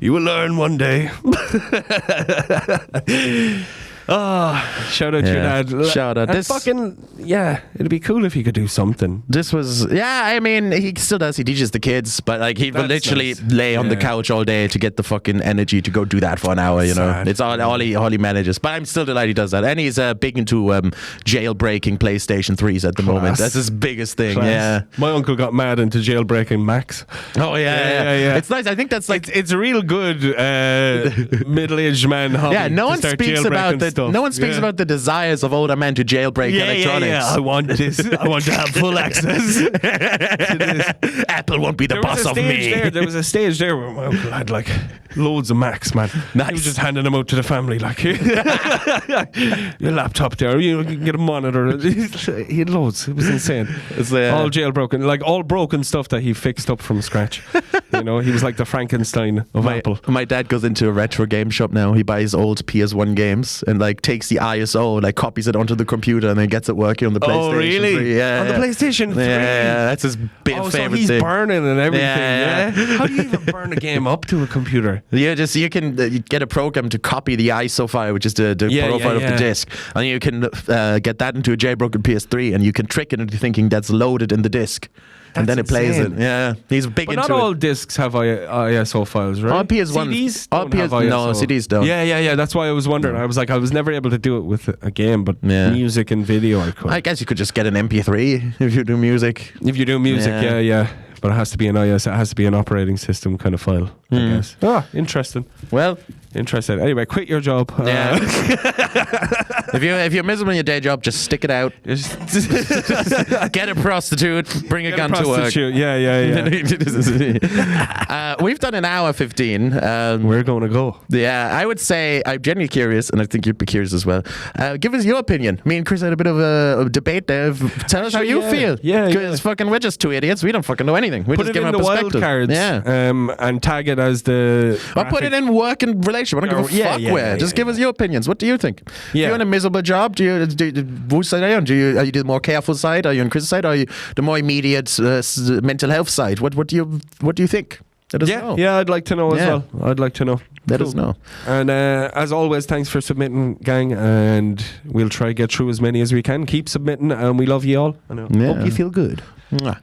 You will learn one day. Shout out to your Yeah. dad. Shout out. And This- fucking, yeah, it'd be cool if he could do something. This was, I mean, he still does. He teaches the kids, but like he will That's literally nice. lay on the Yeah. couch all day to get the fucking energy to go do that for an hour. You know, Sad. it's all he manages. But I'm still delighted he does that, and he's big into jailbreaking PlayStation 3s at the moment. Class. That's his biggest thing. Class. Yeah. My uncle got mad into jailbreaking Max. Oh yeah. It's nice. I think that's like. It's a real good middle-aged man hobby. Yeah, no to one start speaks about jailbreaking the stuff. no one speaks Yeah. about the desires of older men to jailbreak electronics. I want this. I want to have full access to this. Apple won't be the boss of me. There was a stage there where my uncle had like loads of Macs, man. Nice. He was just handing them out to the family, like your laptop there, you can get a monitor. He had loads. It was insane. It's, all jailbroken, like all broken stuff that he fixed up from scratch. You know, he was like the Frankenstein of Apple. My dad goes into a retro game shop now. He buys old PS1 games and like takes the ISO, like copies it onto the computer, and then gets it working on the PlayStation. Oh, really? 3. Yeah, On the PlayStation 3? Yeah, that's his big Oh, so favorite he's thing. burning and everything. Yeah, Yeah. yeah. How do you even burn a game up to a computer? You can you get a program to copy the ISO file, which is the Yeah, profile yeah, of the yeah. disc, and you can get that into a jailbroken PS3, and you can trick it into thinking that's loaded in the disc. And then That's it plays insane. it. Yeah, he's big But into not all it. discs have ISO files, right? All PS1 CDs all don't have PS no, ISO. CDs don't. Yeah. That's why I was wondering. I was like, I was never able to do it with a game, but Yeah. music and video, I could. I guess you could just get an MP3 if you do music. If you do music, Yeah. yeah. But it has to be an it has to be an operating system kind of file, I guess. Ah, interesting. Well, Interesting. Anyway, quit your job. yeah. if you're miserable in your day job, just stick it out. Get a prostitute. Bring a Get gun a to work. prostitute. Yeah. We've done an hour 15. We're going to go. Yeah, I would say I'm genuinely curious, and I think you'd be curious as well. Give us your opinion. Me and Chris had a bit of a debate there. Tell us how you Yeah. feel. Yeah. Because fucking we're just two idiots. We don't fucking know anything. We Put just it give in our the wild perspective. cards. Yeah. And tag it as the. Or put it in work and relationship. I don't give a Yeah, fuck yeah, where. yeah, Just yeah, give us your opinions. What do you think? Yeah. You're in a miserable job. Which side are you on? Are you the more careful side? Are you on Chris' side? Or are you the more immediate mental health side? What do you think? Let us know. Yeah, I'd like to know as Yeah. well. I'd like to know. Let us know. And as always, thanks for submitting, gang. And we'll try to get through as many as we can. Keep submitting, and we love you all. And I Yeah. hope you feel good. Mwah.